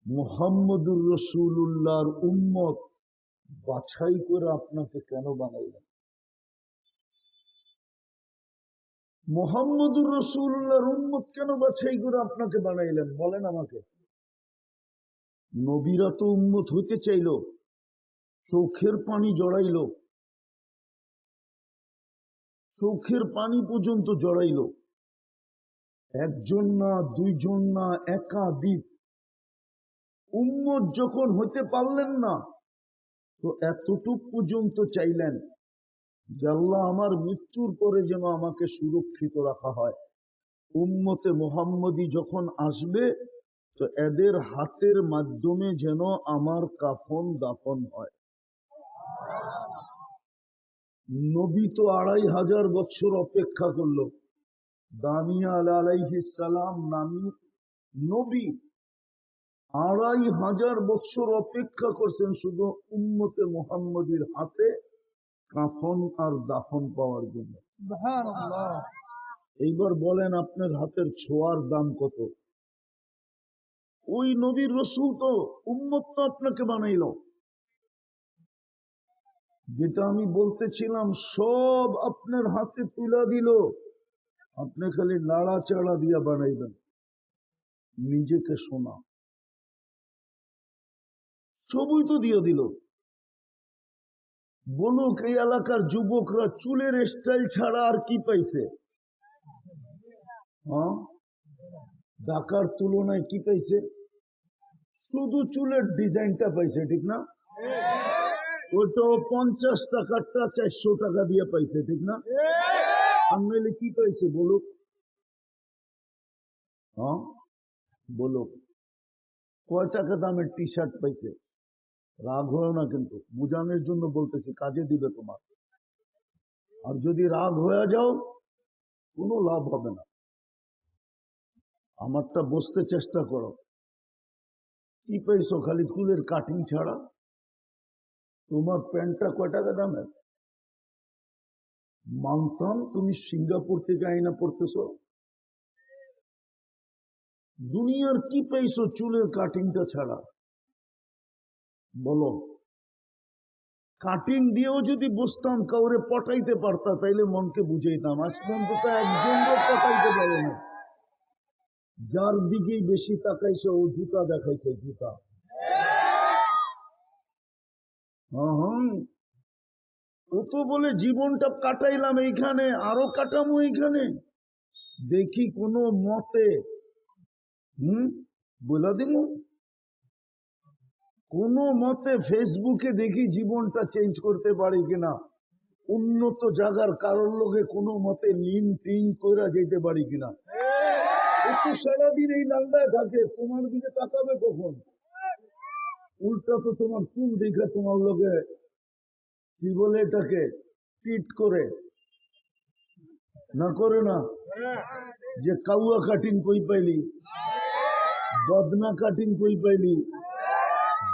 মুহাম্মদুর রাসূলুল্লাহর উম্মত বাছাই করে আপনাকে কেন বানাইলেন? মুহাম্মদুর রাসূলুল্লাহর উম্মত কেন বাছাই করে আপনাকে বানাইলেন বলেন আমাকে। নবীরা তো উম্মত হইতে চাইল, চোখের পানি জড়াইল, চোখের পানি পর্যন্ত জড়াইল। একজন না, দুইজন না, একাধিক। উম্মত যখন হইতে পারলেন না, তো এতটুক পর্যন্ত চাইলেন যে আল্লাহ আমার মৃত্যুর পরে যেন আমাকে সুরক্ষিত রাখা হয়। উম্মতে মুহাম্মদী যখন আসবে তো এদের হাতের মাধ্যমে যেন আমার কাফন দাফন হয়। নবী তো ২৫০০ বছর অপেক্ষা করলো। দানিয়াল আলাইহিস সালাম নামী নবী ২৫০০ বছর অপেক্ষা করছেন শুধু উম্মতে মুহাম্মদীর হাতে কাফন আর দাফন পাওয়ার জন্য। সুবহানাল্লাহ। এইবার বলেন আপনার হাতের ছোঁয়ার দাম কত? ওই নবীর রসূল তো উম্মত তো আপনাকে বানাইল। যেটা আমি বলতেছিলাম সব আপনার হাতে তুলে দিল, আপনি খালি নাড়াচাড়া দিয়া বানাইবেন। নিজেকে শোনা সবই তো দিয়ে দিল। বলুক এই এলাকার যুবকরা চুলের স্টাইল ছাড়া আর কি পাইছে? হ্যাঁ, ঢাকার তুলনায় কি পাইছে? শুধু চুলের ডিজাইনটা পাইছে, ঠিক না? ওটাও 50 টাকারটা 400 টাকা দিয়ে পাইছে, ঠিক না? আর নইলে কি পাইছে বলুক? হ্যাঁ বলুক, কয় টাকা দামের টি শার্ট পাইছে? রাগ হয় না, কিন্তু বুঝানোর জন্য বলতেছি, কাজে দিবে তোমার। আর যদি রাগ হয়ে যাও কোনো লাভ হবে না। আমারটা বুঝতে চেষ্টা করো। কি পাইছো? খালি চুলের কাটিং ছাড়া। তোমার প্যান্টটা কয় টাকা দামের? মানতাম তুমি সিঙ্গাপুর থেকে আইনা পড়তেছো। দুনিয়ার কি পাইছো চুলের কাটিংটা ছাড়া? বলো। কাটিং দিয়েও যদি বুঝতাম কাউরে পটাইতে পারতা তাইলে মনকে বুঝাইতাম। আজ পর্যন্ত একজনও পটাইতে পারে না। যার দিকেই বেশি তাকাইছে ও জুতা দেখাইছে, জুতা। হ্যাঁ, ও তো বলে জীবনটা কাটাইলাম এইখানে, আরো কাটামো এইখানে। দেখি কোনো মতে বলে দিব, কোনো মতে ফেসবুকে দেখি জীবনটা চেঞ্জ করতে পারি কিনা, উন্নত জায়গার কারোর লোকে কোনো মতে লিন টিন করে যেতে পারি কিনা। একটু সারাদিন এই লালদায় থাকে, তোমার দিকে তাকাবে কখন? উল্টা তো তোমার চুল দেখে তোমার লোকে কি বলে এটাকে টিট করে না, করে না? যে কাউয়া কাটিং কই পাইলি, বদনা কাটিং কই পাইলি,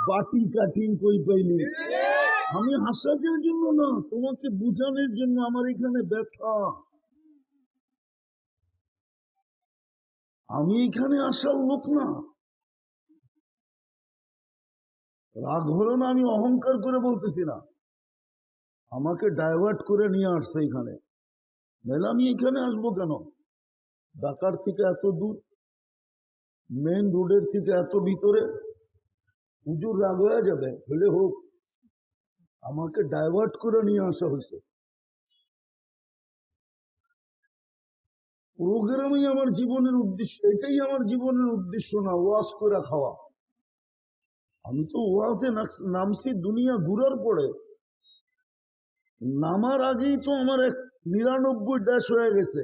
বাটি কাটিং কই পাইলি। আমি হাসার জন্য না, তোমাকে বুঝানোর জন্য। আমার এখানে ব্যথা, আমি এখানে আসার লোক না। রাগ হলো না, আমি অহংকার করে বলতেছি না। আমাকে ডাইভার্ট করে নিয়ে আসছে এখানে, নাহলে আমি এখানে আসবো কেন? ঢাকার থেকে এত দূর, মেন রোডের থেকে এত ভিতরে। হুজুর রাগ হয়ে যাবে, হলে হোক, আমাকে ডাইভার্ট করে নিয়ে আসা হয়েছে। প্রোগ্রামই আমার জীবনের উদ্দেশ্য, এটাই আমার জীবনের উদ্দেশ্য না ওয়াজ করে খাওয়া। আমি তো ওয়াজে নামছি দুনিয়া ঘুরার পরে। নামার আগেই তো আমার 99 দেশ হয়ে গেছে।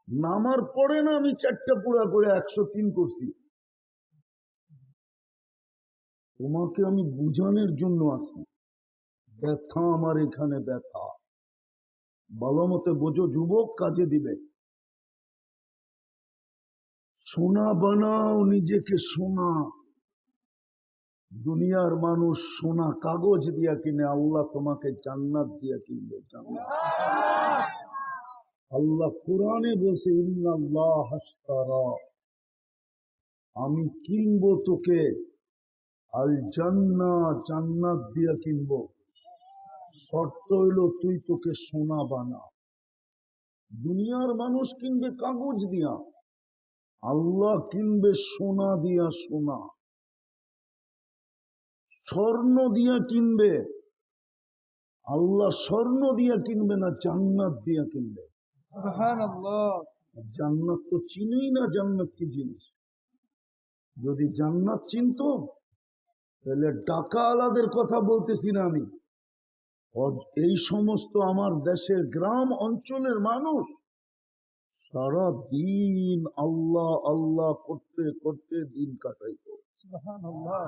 নামার পরে না আমি 4টা পুরা করে 103 করছি। তোমাকে আমি বুঝানোর জন্য আছি। ব্যথা আমার এখানে, ব্যথা। ভালো মতে বোঝো যুবক, কাজে দিবে। সোনা বানাও নিজেকে, সোনা। দুনিয়ার মানুষ সোনা কাগজ দিয়া কিনে, আল্লাহ তোমাকে জান্নাত দিয়া কিনবে, জান্নাত। আল্লাহ কোরআনে বলছে ইন্নাল্লাহ আশতারা আমি কিনবো তোকে আল জান্নাত, জান্নাত দিয়া কিনবো। শর্ত হইল তুই তোকে সোনা বানা। দুনিয়ার মানুষ কিনবে কাগজ দিয়া, আল্লাহ কিনবে সোনা দিয়া। সোনা স্বর্ণ দিয়া কিনবে, আল্লাহ স্বর্ণ দিয়া কিনবে না, জান্নাত দিয়া কিনবে। সুবহানাল্লাহ। জান্নাত তো চিনেই না, জান্নাত কি জিনিস। যদি জান্নাত চিনতো তাহলে টাকা আলাদের কথা বলতেছি না আমি, এই সমস্ত আমার দেশের গ্রাম অঞ্চলের মানুষ সারা দিন আল্লাহ আল্লাহ করতে করতে দিন কাটাইত। সুবহানাল্লাহ।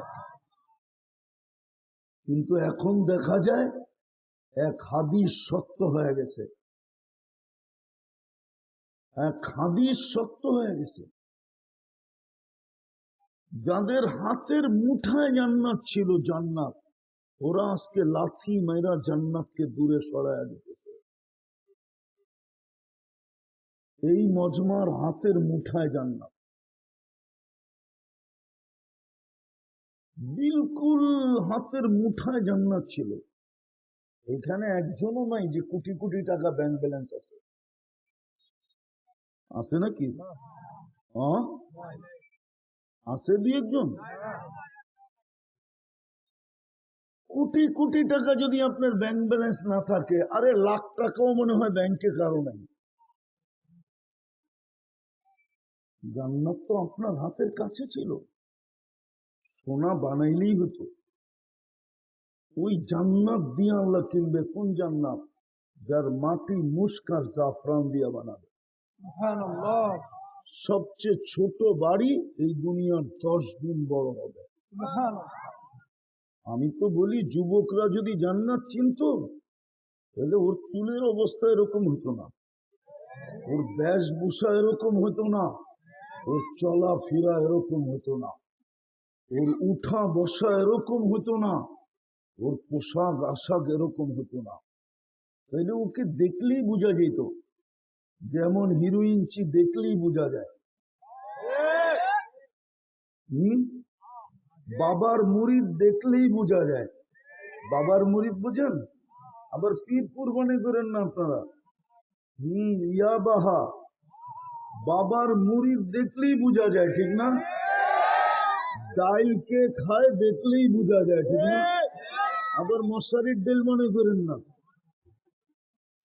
কিন্তু এখন দেখা যায় এক হাদিস সত্য হয়ে গেছে, এক হাদিস সত্য হয়ে গেছে। যাদের হাতের মুঠায় জান্নাত ছিল, জান্নাত, ওরা আজকে লাথি মেরা জান্নাতকে দূরে সরাইয়া দিতেছে। এই মজমার হাতের মুঠায় জান্নাত, বিলকুল হাতের মুঠায় জান্নাত ছিল। এখানে একজনও নাই যে কোটি কোটি টাকা ব্যাংক ব্যালেন্স আছে, আছে নাকি? আছে দুই একজন। কোটি কোটি টাকা যদি আপনার ব্যাংক ব্যালেন্স না থাকে, আরে লাখ টাকাও মনে হয় ব্যাংকে কারো নাই। জান্নাত তো আপনার হাতের কাছে ছিল, সোনা বানাইলেই হতো। ওই জান্নাত দিয়ে আল্লাহ কিনবে। কোন জান্নাত? যার মাটি মুস্ক আর জাফরান দিয়া বানাবে। সুবহানাল্লাহ। সবচেয়ে ছোট বাড়ি এই দুনিয়ার 10 গুণ বড় হবে। সুবহানাল্লাহ। আমি তো বলি যুবকরা যদি জান্নাত চিনতো তাহলে ওর চুলের অবস্থা এরকম হতো না, ওর বেশভূষা এরকম হতো না, ওর চলাফেরা এরকম হতো না, ওর উঠা বসা এরকম হতো না, ওর পোশাক আশাক এরকম হতো না। তাইলে ওকে দেখলেই বোঝা যেত, যেমন হিরোইনচি দেখলেই বোঝা যায়। বাবার মুরিদ দেখলেই বোঝা যায়। বাবার মুরিদ বুঝেন? আবার পীর কুরবানি করেন না আপনারা। ইয়া বাহা, বাবার মুরিদ দেখলেই বোঝা যায়, ঠিক না? ডাইলকে খায় দেখলেই বোঝা যায়, ঠিক না? আবার মশারির ডেল মনে করেন না।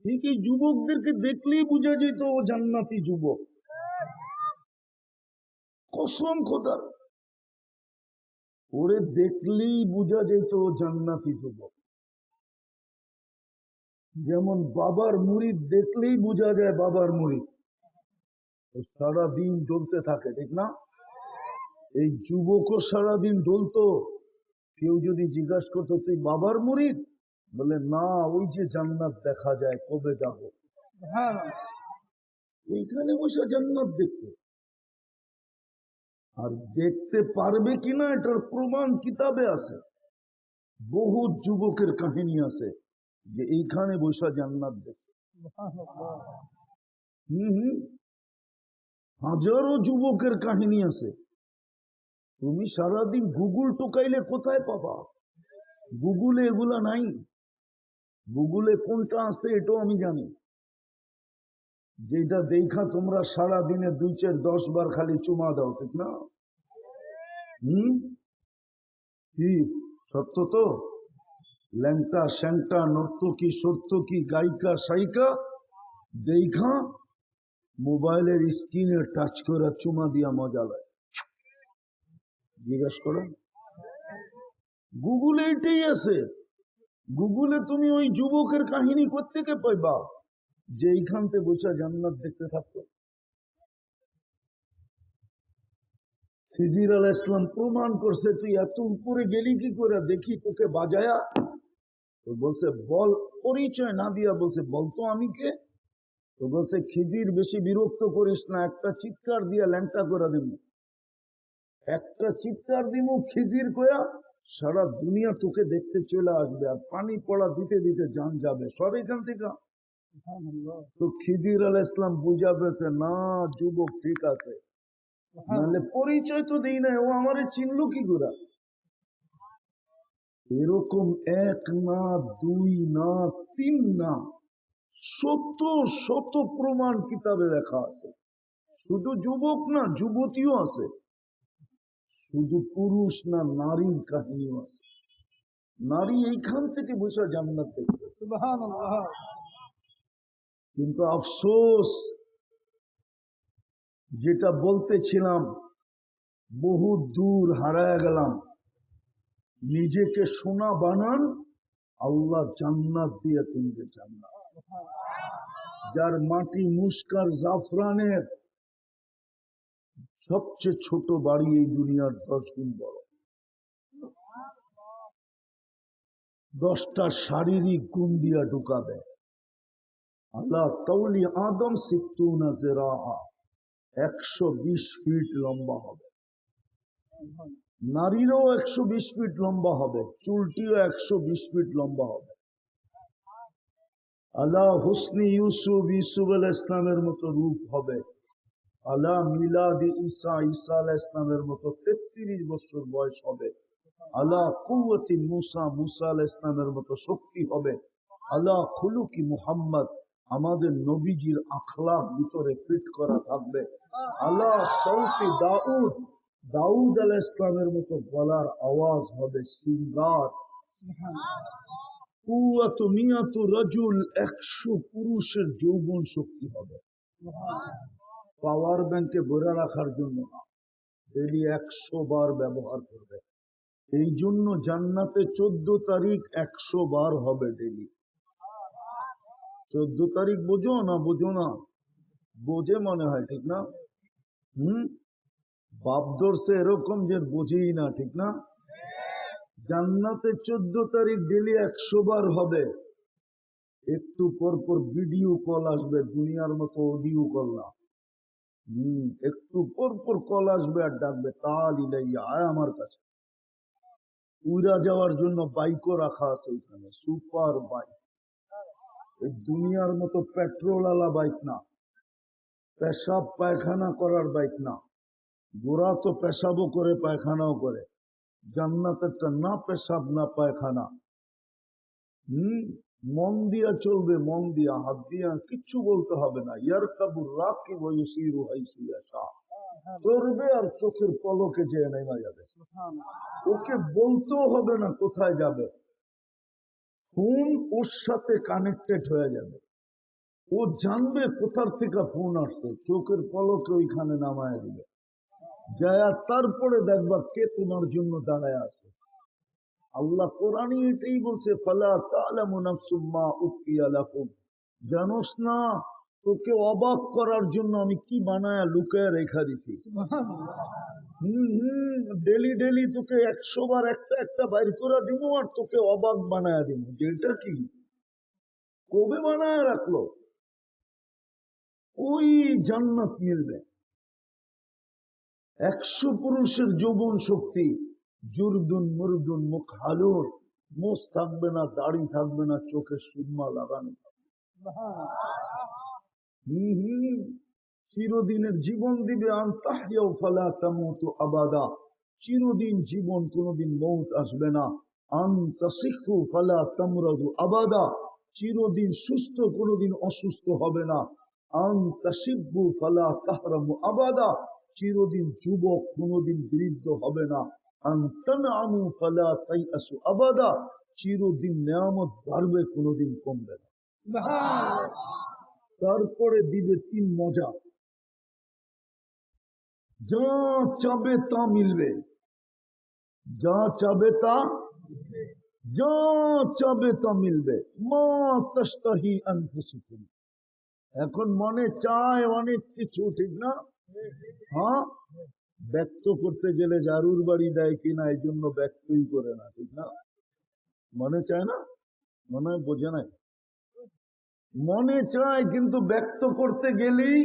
ঠিক এই যুবকদেরকে দেখলেই বোঝা যেত ও জান্নাতি যুবক। কসম খোদার, ওরে দেখলেই বোঝা যেত ও জান্নাতি যুবক। যেমন বাবার মুরিদ দেখলেই বোঝা যায় বাবার মুরিদ, ও সারাদিন ডলতে থাকে, ঠিক না? এই যুবকও সারাদিন ডলতো। কেউ যদি জিজ্ঞাসা করতো তুই বাবার মুরিদ, বলে না, ওই যে জান্নাত দেখা যায়, কবে যাব। ওইখানে বসে জান্নাত দেখতে। আর দেখতে পারবে কিনা এটার প্রমাণ কিতাবে আছে। বহু যুবকের কাহিনী আছে যে এইখানে বসে জান্নাত দেখছে। হাজারো যুবকের কাহিনী আছে। তুমি সারাদিন গুগল টোকাইলে কোথায় পাবা? গুগলে এগুলা নাই। গুগলে কোনটা আছে এটাও আমি জানি, যেটা দেখা তোমরা সারাদিনে 2, 4, 10 বার খালি চুমা দাও, ঠিক না? কি সত্য তো? ল্যাংটা স্যাংটা নর্তকী সর্তকী গায়িকা সাইকা দেখা মোবাইলের স্ক্রিনে টাচ করে চুমা দিয়া মজা লাগে। জিজ্ঞাসা করো, গুগলে এটাই আছে। গুগলে তুমি ওই যুবকের কাহিনী কোত্থেকে পাইবা যে এইখান থেকে বসে জান্নাত দেখতে থাকতো? খিজির আলাইহিস সালাম প্রমাণ করছে, তুই এত উপরে গেলি কি করে, দেখি তোকে বাজায়া। তো বলছে বল, পরিচয় না দিয়া বলছে বলতো আমি কে? তো বলছে খিজির বেশি বিরক্ত করিস না, একটা চিৎকার দিয়া ল্যাংটা করে দিব, একটা চিৎকার দিমু খিজির কয়া, সারা দুনিয়া তোকে দেখতে চলে আসবে, আর পানি পড়া দিতে দিতে জান যাবে সব এখান থেকে। তো খিজির আলাইহিস সালাম বুঝা পেয়েছে, না যুবক ঠিক আছে, নাহলে পরিচয় তো দেই না, ও আমারে চিনলো কি করে? এরকম এক না, দুই না, তিন না, শত শত প্রমাণ কিতাবে লেখা আছে। শুধু যুবক না, যুবতীও আছে। শুধু পুরুষ না, নারীর কাহিনীও আছে। নারী এইখান থেকে বসে জান্নাত দেখবে। সুবহানাল্লাহ। কিন্তু আফসোস, যেটা বলতেছিলাম, বহু দূর হারায় গেলাম। নিজেকে সোনা বানান, আল্লাহ জান্নাত দিয়ে কিনবে জান্নাত। যার মাটি মুস্কার জাফরানের সবচেয়ে ছোট বাড়ি এই দুনিয়ার 10 গুণ বড়। 10টা শারীরিক গুণ দিয়া ঢুকাবে। আল্লাহ কওলি আদম 60 জিরাআ, 120 ফিট লম্বা হবে। নারীরও 120 ফিট লম্বা হবে, চুলটিও 120 ফিট লম্বা হবে। আল্লাহ হুসনি ইউসুফ, ইউসুফ আলাইহিস ইসলামের মতো রূপ হবে। আল্লাহ মিলাদি ঈসা, ঈসা আলাইহিস ইসলামের মতো 33 বছর বয়স হবে। আল্লাহ কুওয়াতি মুসা, মুসা আলাইহিস ইসলামের মতো শক্তি হবে। আল্লাহ খুলুকি মুহাম্মদ, আমাদের নবীজির আখলাক ভিতরে ফিট করা থাকবে। আল্লাহ সৌতি দাউদ, দাউদ আলাইহিস ইসলামের মতো গলার আওয়াজ হবে, সিঙ্গার। কুওয়াতু মিয়াতু রাজুল, 100 পুরুষের যৌবন শক্তি হবে। পাওয়ার ব্যাংকে ভরে রাখার জন্য না, ডেলি 100 বার ব্যবহার করবে। এই জন্য জান্নাতে 14 তারিখ 100 বার হবে ডেলি। 14 তারিখ বোঝো না? বোঝো না? বোঝে মনে হয়, ঠিক না? বাপ ধরছে এরকম যে বোঝেই না, ঠিক না? জান্নাতে 14 তারিখ ডেলি 100 বার হবে। একটু পর পর ভিডিও কল আসবে, দুনিয়ার মতো অডিও কল না। একটু পর পর কল আসবে আর ডাকবে, তাল ইলাইয়া, আয় আমার কাছে। উড়া যাওয়ার জন্য বাইকও রাখা আছে ওইখানে, সুপার বাইক। এই দুনিয়ার মতো পেট্রোল আলা বাইক না, পেশাব পায়খানা করার বাইক না। গোরা তো পেশাবও করে পায়খানাও করে, জান্নাতেরটা না পেশাব না পায়খানা। মন দিয়া চলবে, মন দিয়া, হাত দিয়া কিচ্ছু বলতে হবে না। ইয়ারকাবুর রাকিব ওয়া ইউসিরু হাইসু ইয়াশা, চলবে আর চোখের পলকে যে নেমে যাবে। ওকে বলতেও হবে না কোথায় যাবে, ফোন ওর সাথে কানেক্টেড হয়ে যাবে। ও জানবে কোথার থেকে ফোন আসছে, চোখের পলকে ওইখানে নামায় দিবে। যায়া তারপরে দেখবা কে তোমার জন্য দাঁড়ায় আছে। আল্লাহ কোরআনই এটাই বলছে, ফালা তা'লামু নাফসুম মা উখফিয়া লাকুম, জানোস না তোকে অবাক করার জন্য আমি কি বানায়া লুকায় রেখা দিছি। ডেলি ডেলি তোকে 100 বার একটা একটা বাইর করে দিব আর তোকে অবাক বানায়া দিব। যেটা কি কবে বানায় রাখলো? ওই জান্নাত মিলবে। 100 পুরুষের যৌবন শক্তি, জুরদুন মুরদুন মুখ হালুর, মোষ থাকবে না, দাড়ি থাকবে না, চোখে সুরমা লাগানো। চিরদিনের জীবন দিবে। আনতাহইয়াউ ফালা তামুতু আবাদা, চিরদিন জীবন, কোনদিন মৌত আসবে না। আনতাসিহু ফালা তামরাদু আবাদা, চিরদিন সুস্থ, কোনদিন অসুস্থ হবে না। আনতাশিব্বু ফালা তাহরামু আবাদা, চিরদিন যুবক, কোনদিন বৃদ্ধ হবে না। আনতানআমু ফালা তাইআসু আবাদা, চিরদিন নিয়ামত বাড়বে, কোনদিন কমবে না। তারপরে দিবে 3 মজা, যা চাবে তা মিলবে, যা চাবে তা, যা চাবে তা মিলবে। মা তাশতাহি আনফুসুকুম, এখন মনে চায় অনেক কিছু, ঠিক না? হ্যাঁ, ব্যক্ত করতে গেলে জারুর বাড়ি দেয় কিনা, এই জন্য ব্যক্তই করে না, ঠিক না? মনে চায় না, মনে হয় বোঝে নাই। মনে চায়, কিন্তু ব্যক্ত করতে গেলেই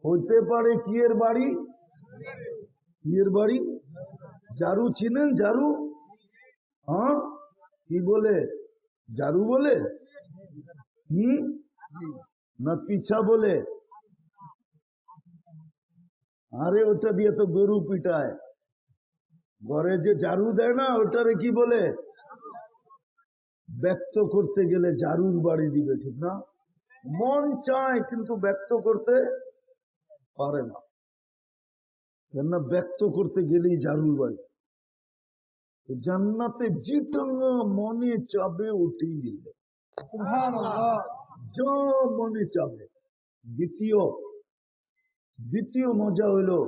হইতে পারে কিয়ের বাড়ি, কিয়ের বাড়ি। জারু চিনেন? জারু, হ্যাঁ, কি বলে? জারু বলে না পিছা বলে? আরে ওটা দিয়ে তো গরু পিটায়, ঘরে যে ঝাড়ু দেয় না ওটারে কি বলে? ব্যক্ত করতে গেলে ঝাড়ুর বাড়ি দিবে, ঠিক না? মন চায় কিন্তু ব্যক্ত করতে পারে না, কেননা ব্যক্ত করতে গেলেই ঝাড়ুর বাড়ি। জান্নাতে যেটা মনে চাবে ওটাই মিলবে, যা মনে চাবে। দ্বিতীয় দ্বিতীয় মজা হইলো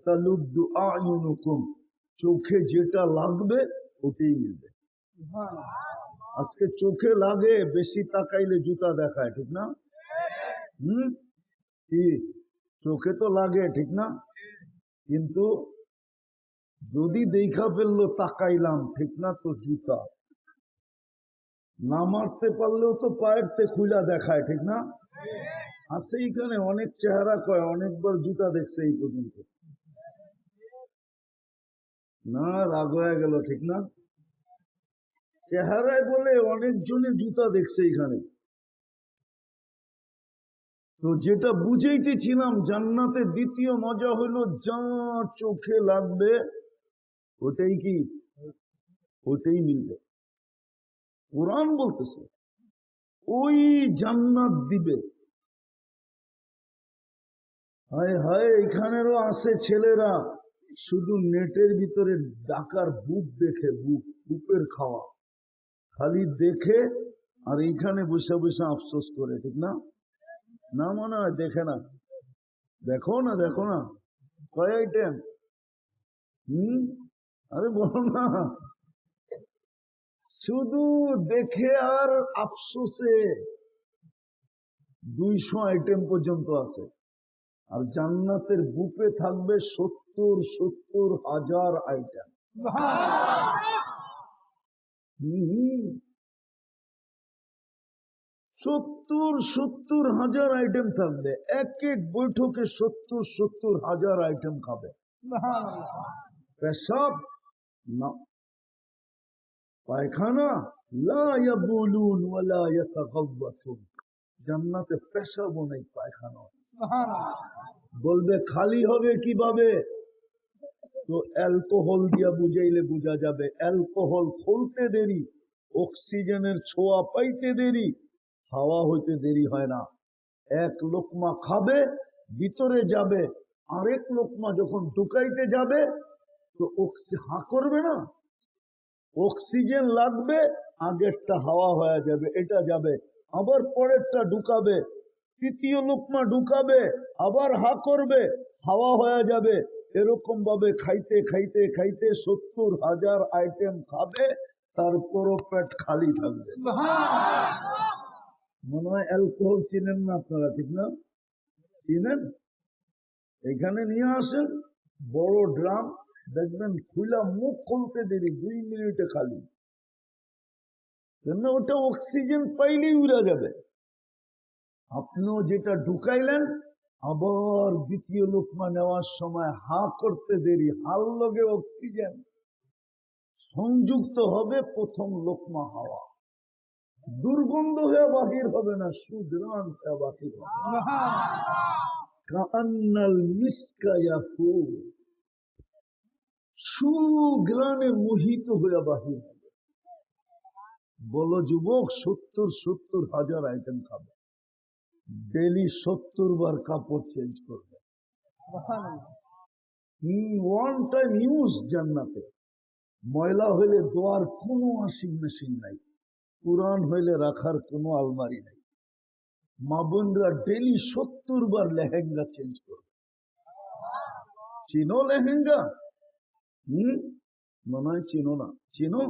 তালুদ্দু আয়ুনুকুম, চোখে যেটা লাগবে ওটাই মিলবে। আজকে চোখে লাগে, বেশি তাকাইলে জুতা দেখায়, ঠিক না? কি চোখে তো লাগে, ঠিক না? কিন্তু যদি দেখা ফেললো তাকাইলাম, ঠিক না, তো জুতা না মারতে পারলেও তো পায়ের তে খুলা দেখায়, ঠিক না? আছে এখানে অনেক চেহারা কয় অনেকবার জুতা দেখছে এই পর্যন্ত, না রাগ হয়ে গেল, ঠিক না? চেহারায় বলে অনেকজনের জুতা দেখছে এখানে। তো যেটা বুঝাইতেছিলাম, জান্নাতে দ্বিতীয় মজা হলো যা চোখে লাগবে ওটাই কি, ওটাই মিলবে। কোরআন বলতেছে ওই জান্নাত দিবে। হায় হায়, এখানেরও আছে ছেলেরা শুধু নেটের ভিতরে ডাকার বুক দেখে, বুকের খাওয়া খালি দেখে, আর এইখানে বসে বসে আফসোস করে, ঠিক না? না মনে হয় দেখে না, দেখো না, দেখো না কয় আইটেম। আরে বলো না, শুধু দেখে আর আফসোসে 200 আইটেম পর্যন্ত আছে। আর জান্নাতের বুকে থাকবে 70,000 আইটেম। 70,000 আইটেম থাকবে, এক এক বৈঠকে 70,000 আইটেম খাবে। পেশাব না, পায়খানা লা ইয়াবুলুন ওয়ালা ইয়াতাগাওয়াতুন, জান্নাতে পেশাবও নেই, পায়খানা। বলবে খালি হবে কিভাবে? তো অ্যালকোহল দিয়া বুঝাইলে বোঝা যাবে। অ্যালকোহল খুলতে দেরি, অক্সিজেনের ছোঁয়া পাইতে দেরি, হাওয়া হইতে দেরি হয় না। এক লোকমা খাবে, ভিতরে যাবে, আরেক লোকমা যখন ঢুকাইতে যাবে তো হা করবে না, অক্সিজেন লাগবে, আগেরটা হাওয়া হয়ে যাবে, এটা যাবে, আবার পরেরটা ঢুকাবে, তৃতীয় লোকমা ঢুকাবে, আবার হা করবে, হাওয়া হয়ে যাবে। এরকম ভাবে খাইতে খাইতে খাইতে 70,000 আইটেম খাবে, তারপরও পেট খালি থাকবে। মনে হয় অ্যালকোহল চিনেন না আপনারা, ঠিক না? চিনেন? এখানে নিয়ে আসেন বড় ড্রাম, দেখবেন খুলা, মুখ খুলতে দেরি 2 মিনিটে খালি, কেন ওটা অক্সিজেন পাইলেই উড়া যাবে। আপনিও যেটা ঢুকাইলেন, আবার দ্বিতীয় লোকমা নেওয়ার সময় হা করতে দেরি, হার লগে অক্সিজেন সংযুক্ত হবে, প্রথম লোকমা হাওয়া, দুর্গন্ধ হয়ে বাহির হবে না, সুগ্রাণ হয়ে বাহির হবে। কান্নাল মিসকা ইয়াফুর, সুগ্রাণে মোহিত হয়ে বাহির হবে। বলো যুবক, 70,000 আইটেম খাবে, ডেলি 70 বার কাপড় চেঞ্জ করবে। One time use. জান্নাতে ময়লা হইলে ধোয়ার কোনো ওয়াশিং মেশিন নাই, পুরান হইলে রাখার কোনো আলমারি নাই। মা বোনরা ডেলি 70 বার লেহেঙ্গা চেঞ্জ করবে। চিনো লেহেঙ্গা? মনে হয় চিনো না। চিনো?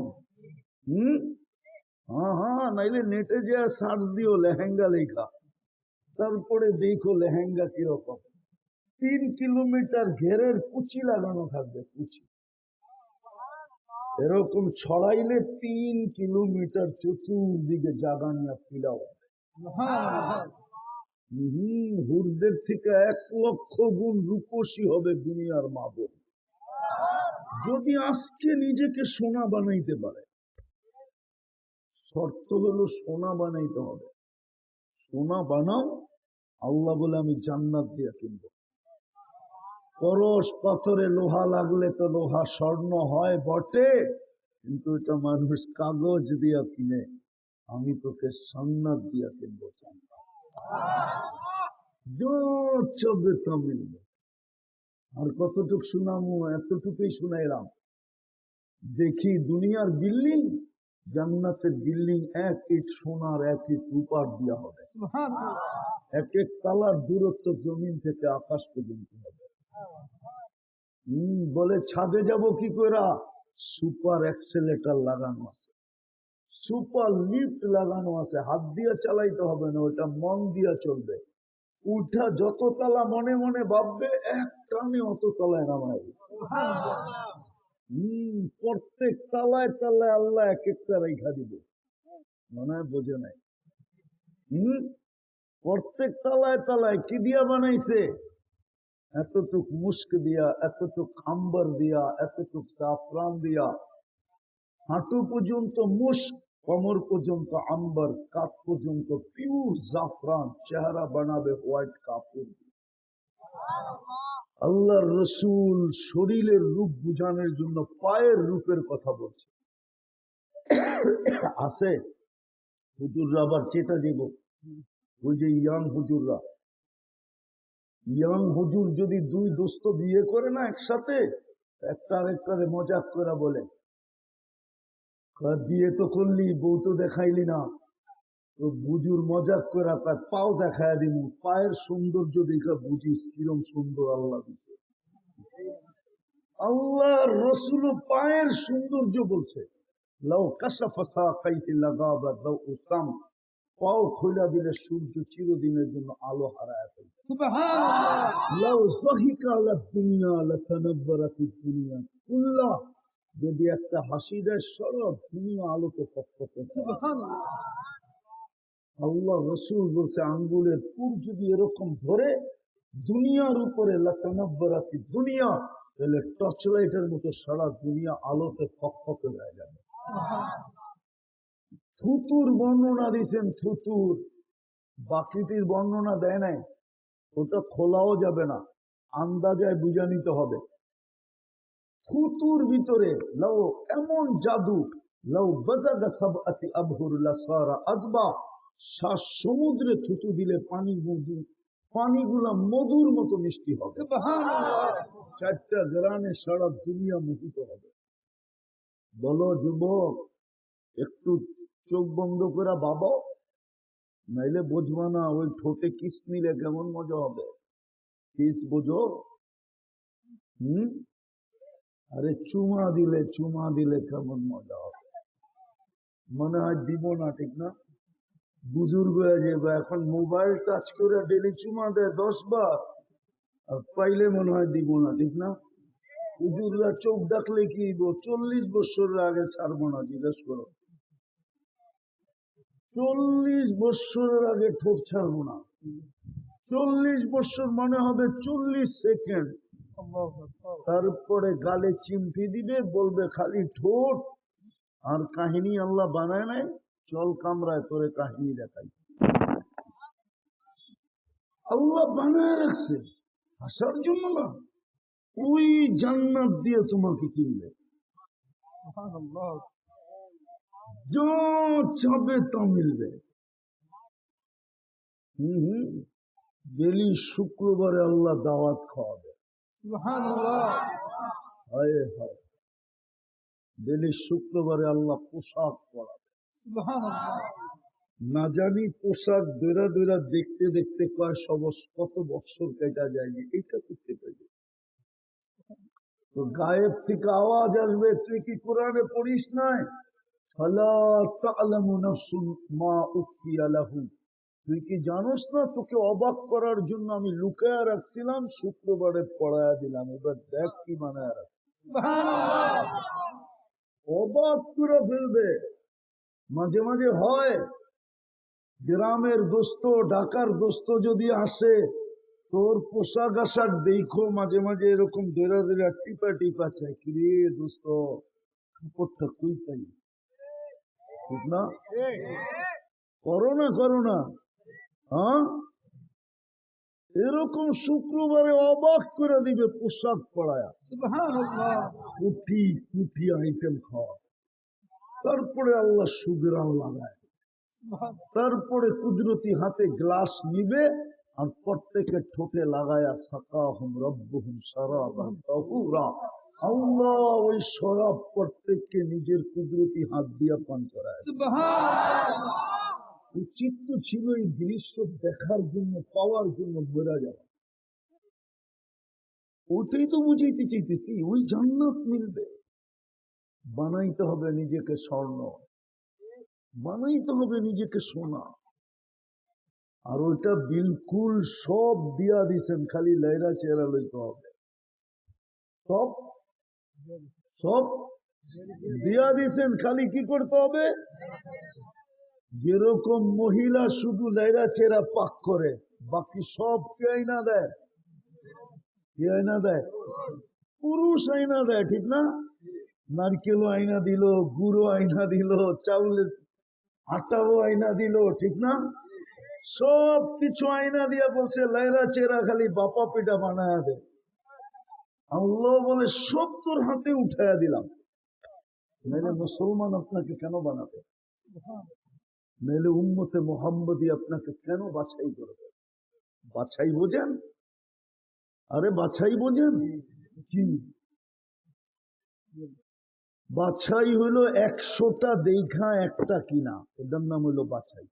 হ্যাঁ হ্যাঁ, নাইলে নেটে যে সার্চ দিও লেহেঙ্গা লেখা, তারপরে দেখো লেহেঙ্গা কিরকম। 3 কিলোমিটার ঘেরের কুচি লাগানো থাকবে, কুচি এরকম ছড়াইলে 3 কিলোমিটার চতুর্দিকে জাগা নিয়ে ফিলাও। হুরদের থেকে 1,00,000 গুণ রূপসী হবে দুনিয়ার মা বোন, যদি আজকে নিজেকে সোনা বানাইতে পারে। শর্ত হলো সোনা বানাইতে হবে। সোনা বানাও, আল্লাহ বলে আমি জান্নাত দিয়ে কিনবো। পরশ পাথরে লোহা লাগলে তো লোহা স্বর্ণ হয় বটে, কিন্তু এটা মানুষ কাগজ দিয়া কিনে। আমি তোকে সন্ন্যত দিয়া কিনবো চান্দা, চবে তো মিলবে। আর কতটুক শুনামু, এতটুকুই শুনাইলাম। দেখি দুনিয়ার বিল্ডিং, জান্নাতের বিল্ডিং এক ইট সোনার এক ইট রূপার দিয়া হবে। এক এক তালার দূরত্ব জমিন থেকে আকাশ পর্যন্ত হবে। বলে ছাদে যাব কি করে? সুপার এক্সেলেটার লাগানো আছে, সুপার লিফট লাগানো আছে, হাত দিয়ে চালাইতে হবে না, ওটা মন দিয়ে চলবে। উঠা যত তালা মনে মনে ভাববে, এক টানে অত তলায় নামায়। প্রত্যেক তালায় তালায় আল্লাহ এক একটা রেখা দিবে। মনে হয় বোঝে নাই? প্রত্যেক তালায় তালায় কি দিয়া বানাইছে? এতটুক মুস্ক দিয়া, এতটুক আম্বার দিয়া, এতটুক সাফরান দিয়া। হাঁটু পর্যন্ত মুস্ক, কোমর পর্যন্ত আম্বার, কাপ পর্যন্ত পিওর জাফরান, চেহারা বানাবে হোয়াইট কাপড়। আল্লাহর রসুল শরীরের রূপ বুঝানোর জন্য পায়ের রূপের কথা বলছে। আছে হুজুররা আবার চেতা দিব, ওই যে ইয়াং হুজুররা, ইয়াং হুজুর যদি দুই দোস্ত বিয়ে করে না একসাথে, একটা আরেকটারে মজাক করে বলে, বিয়ে তো করলি, বউ তো দেখাইলি না। তো বুঝুর মজাক করে পাও দেখায় দিব, পায়ের সৌন্দর্য দেখা বুঝিস কিরম সুন্দর আল্লাহ দিছে। আল্লাহ রসুল পায়ের সৌন্দর্য বলছে, লাউ কাশাফা সাকাইহি লাগাবা দাউ শামস, পাও খুলে দিলে সূর্য চিরদিনের জন্য আলো হারায় ফেলবে। সুবহানাল্লাহ। লাউ যাহিকা আলা দুনিয়া লাতানাব্বারাতিদ দুনিয়া কুল্লাহ, যদি একটা হাসি দেয় সারা দুনিয়া আলোকে ফকফকে। সুবহানাল্লাহ। আল্লাহ রসুল বলছে আঙ্গুলের পুর যদি এরকম ধরে দুনিয়ার উপরে লাতানাব্বারাতিদ দুনিয়া, তাহলে টর্চ লাইটের মতো সারা দুনিয়া আলোতে ফকফকে হয়ে যাবে। থুতুর বর্ণনা দিয়েছেন, থুতুর, বাকিটির বর্ণনা দেয় নাই। ওটা খোলাও যাবে না, আন্দাজায় বুঝা নিতে হবে। থুতুর ভিতরে লাউ এমন জাদু, লাউ বাজাদা সাবআতি আবহুর লাসারা আজবা, শ্বাস সমুদ্রে থুতু দিলে পানিগুলা মধুর মতো মিষ্টি হবে। সুবহানাল্লাহ। চারটা গ্রামে সারা দুনিয়া মোহিত হবে। বলো যুবক, একটু চোখ বন্ধ করে ভাবো, নাইলে বুঝবা না ওই ঠোঁটে কিস নিলে কেমন মজা হবে। কিস বোঝো? আরে চুমা দিলে কেমন মজা হবে। মনে হয় দিব না, ঠিক না? বুজুর্গ হয়ে যাবে, এখন মোবাইল টাচ করে ডেলি চুমা দেয় 10 বার, আর পাইলে মনে হয় দিব না, ঠিক না? হুজুররা চোখ ডাকলে কি 40 বছরের আগে ছাড়বো না, জিজ্ঞেস করো। 40 বছরের আগে ঠোঁট ছাড়বো না। 40 বছর মনে হবে 40 সেকেন্ড। তারপরে গালে চিমটি দিবে, বলবে খালি ঠোঁট। আর কাহিনী আল্লাহ বানায় নাই, চল কামরায় তোরে কাহিনী দেখাই। আল্লাহ বানায় রাখছে হাসার জন্য না, ওই জান্নাত দিয়ে তোমাকে কিনবে। যা চাবে তা মিলবে। ডেলি শুক্রবারে আল্লাহ দাওয়াত খাওয়াবে। হায় হায়, ডেলি শুক্রবারে আল্লাহ পোশাক পরাবে। না জানি পোশাক দৈরা দৈরা দেখতে দেখতে কত বছর কেটে যায়নি, এটা করতে পারি। তো গায়েব থেকে আওয়াজ আসবে, তুই কি কোরআনে পড়িস নাই? ফালা তা'লামু নাফসুন মা উখফিয়া লাহুম, তুই কি জানোস না তোকে অবাক করার জন্য আমি লুকায়া রাখছিলাম, শুক্রবারে পড়ায়া দিলাম, এবার দেখ কি বানায়া রাখ। অবাক করে ফেলবে। মাঝে মাঝে হয় গ্রামের দোস্ত, ঢাকার দোস্ত যদি আসে, তোর পোশাক আশাক দেখো মাঝে মাঝে এরকম দৈরা দৈরা টিপা টিপা চাই, কিরে দোস্ত কাপড়টা কই পাই, ঠিক না? করো না, হ্যাঁ? এরকম শুক্রবারে অবাক করে দিবে পোশাক পরায়া, কোটি কোটি আইটেম খাওয়া, তারপরে আল্লাহ সুবিরান লাগায়, তারপরে কুদরতি হাতে গ্লাস নিবে আর প্রত্যেকের ঠোঁটে লাগায়া সাকাহুম রব্বুহুম শারাবান তাহুরা, আল্লাহ ওই শরাব প্রত্যেককে নিজের কুদরতি হাত দিয়া পান করায়। উচিত তো ছিল এই দৃশ্য দেখার জন্য, পাওয়ার জন্য মরা যাওয়া। ওটাই তো বুঝাইতে চাইতেছি, ওই জান্নাত মিলবে। বানাইতে হবে নিজেকে স্বর্ণ, বানাইতে হবে নিজেকে সোনা, আর ওইটা বিলকুল সব দিয়া দিছেন, খালি লাইরা চেহারা লইতে হবে। সব সব দিয়া দিছেন, খালি কি করতে হবে? যেরকম মহিলা শুধু লাইরা চেহারা পাক করে, বাকি সব কে আইনা দেয়? কে আইনা দেয়? পুরুষ আইনা দেয়, ঠিক না? নারকেলও আইনা দিল, গুড়ও আইনা দিল, চাউলের আটাও আইনা দিল, ঠিক না? সব কিছু আইনা দিয়া বলছে লাইরা চেহারা খালি বাপা পিঠা বানায় দে। আল্লাহ বলে সব তোর হাতে উঠাইয়া দিলাম। নাইলে মুসলমান আপনাকে কেন বানাবে? নাইলে উম্মতে মুহাম্মদী আপনাকে কেন বাছাই করবে? বাছাই বোঝেন? আরে বাছাই বোঝেন কি? বাছাই হইলো 100টা দেখা একটা কিনা, এটার নাম হইলো বাছাই।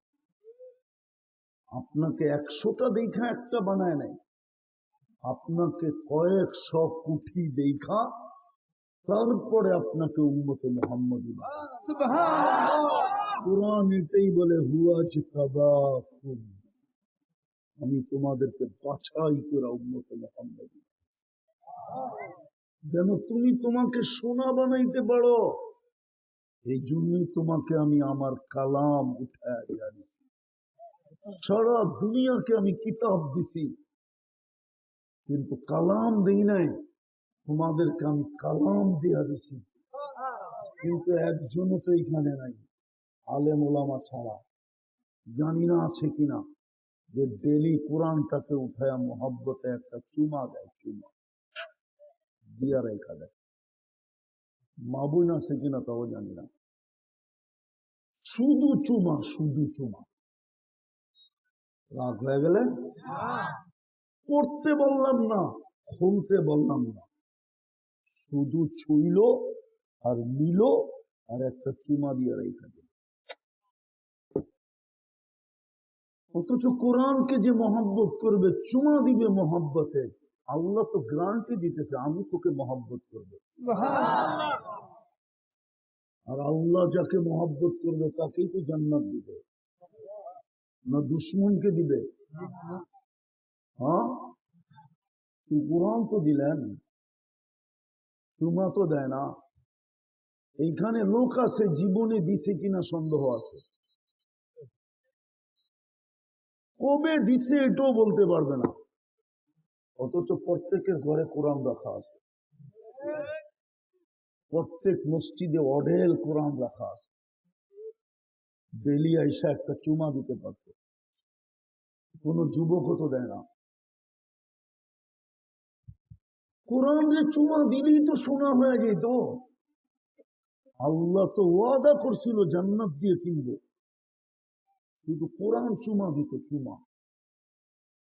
আপনাকে 100টা দেখা একটা বানায় নাই, আপনাকে কয়েকশো কোটি দেখা তারপরে আপনাকে উম্মতে মুহাম্মদী বানাইছে। কুরআন এটাই বলে, হুয়া জিতাবাকুম, আমি তোমাদেরকে বাছাই করে উম্মতে মুহাম্মদী, যেন তুমি তোমাকে সোনা বানাইতে পারো। এই জন্যই তোমাকে আমি আমার কালাম উঠায় দিয়েছি। সারা দুনিয়াকে আমি কিতাব দিছি, কিন্তু কালাম দেই নাই। তোমাদেরকে আমি কালাম দিয়া দিছি, কিন্তু একজনও তো এখানে নাই আলেম ওলামা ছাড়া। জানি না আছে কিনা, যে ডেলি কোরআনটাকে উঠায় মোহাব্বতে একটা চুমা দেয়, চুমা দিয়া রেখা দেয়। মাবুন আছে কিনা তাও জানি না, শুধু চুমা, শুধু চুমা। রাগ হয়ে গেলে পড়তে বললাম না, খুলতে বললাম না, শুধু ছুইল আর নিল আর একটা চুমা দিয়ে রেখা দিল। অথচ কোরআনকে যে মহব্বত করবে, চুমা দিবে মহব্বতে, আল্লাহ তো গ্যারান্টি দিতেছে আমি তোকে মহব্বত করবো। আর আল্লাহ যাকে মহব্বত করবে তাকেই তো জান্নাত দিবে, না দুশ্মনকে দিবে? হ্যাঁ, কোরআন তো দিলেন, চুমা তো দেয় না। এইখানে লোক আছে জীবনে দিছে কিনা সন্দেহ আছে, কবে দিছে এটাও বলতে পারবে না, অথচ প্রত্যেকের ঘরে কোরআন রাখা আছে, প্রত্যেক মসজিদে অঢেল কোরআন রাখা আছে। ডেলি আইসা একটা চুমা দিতে পারত, কোন যুবকও তো দেয় না। কোরআনের চুমা দিলেই তো শোনা হয়ে যেত। আল্লাহ তো ওয়াদা করছিল জান্নাত দিয়ে কিনবে, শুধু কোরআন চুমা দিত, চুমা।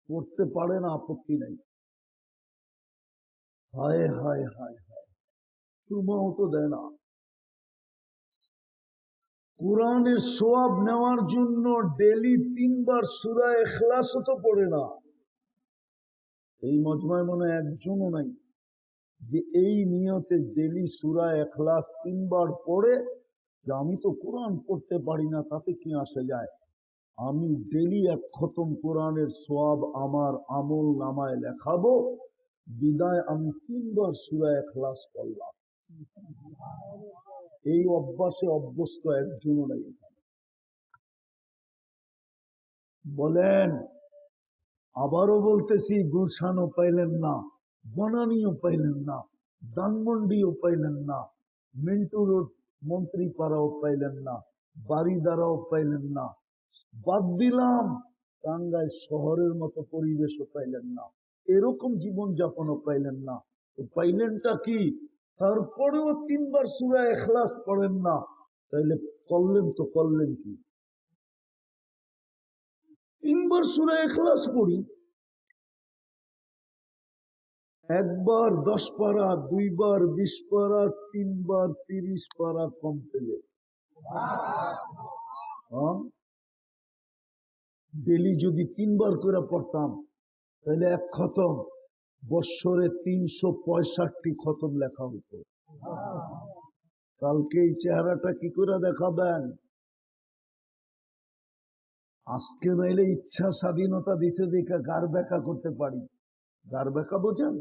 করতে পারে না, আপত্তি নাই। হায় হায় হায় হায়, চুমাও তো দেয় না। কোরআনের সোয়াব নেওয়ার জন্য ডেলি 3 বার সূরা ইখলাসও তো পড়ে না। এই মজমায় মনে একজনও নাই যে এই নিয়তে ডেলি সূরা ইখলাস 3 বার পড়ে যে আমি তো কোরআন পড়তে পারি না, তাতে কি আসে যায়, আমি ডেলি 1 খতম কোরআনের সোয়াব আমার আমল নামায় লেখাবো, বিদায় আমি 3 বার সূরা ইখলাস পড়লাম। এই অভ্যাসে অভ্যস্ত একজনও নাই। বলেন, আবারও বলতেছি, গুলশানও পাইলেন না, বনানীও পাইলেন না, ধানমন্ডিও পাইলেন না, মিন্টু রোড মন্ত্রীপাড়াও পাইলেন না, বাড়িদারাও পাইলেন না, বাদ দিলাম টাঙ্গাইল শহরের মতো পরিবেশও পাইলেন না, এরকম জীবন যাপনও পাইলেন না, তো পাইলেনটা কি? তারপরেও 3 বার সূরা ইখলাস পড়েন না, তাইলে করলেন কি? 3 বার সূরা ইখলাস পড়ি, 1 বার 10 পারা, 2 বার 20 পারা, 3 বার 30 পারা কমপ্লিট। ডেলি যদি 3 বার করে পড়তাম তাহলে 1 খতম, বৎসরে 365 খতম লেখা হতো। কালকে এই চেহারাটা কি করে দেখাবেন? আজকে নাইলে ইচ্ছা স্বাধীনতা দিছে দেখে গার ব্যাখ্যা করতে পারি। গার ব্যাখ্যা বোঝেন?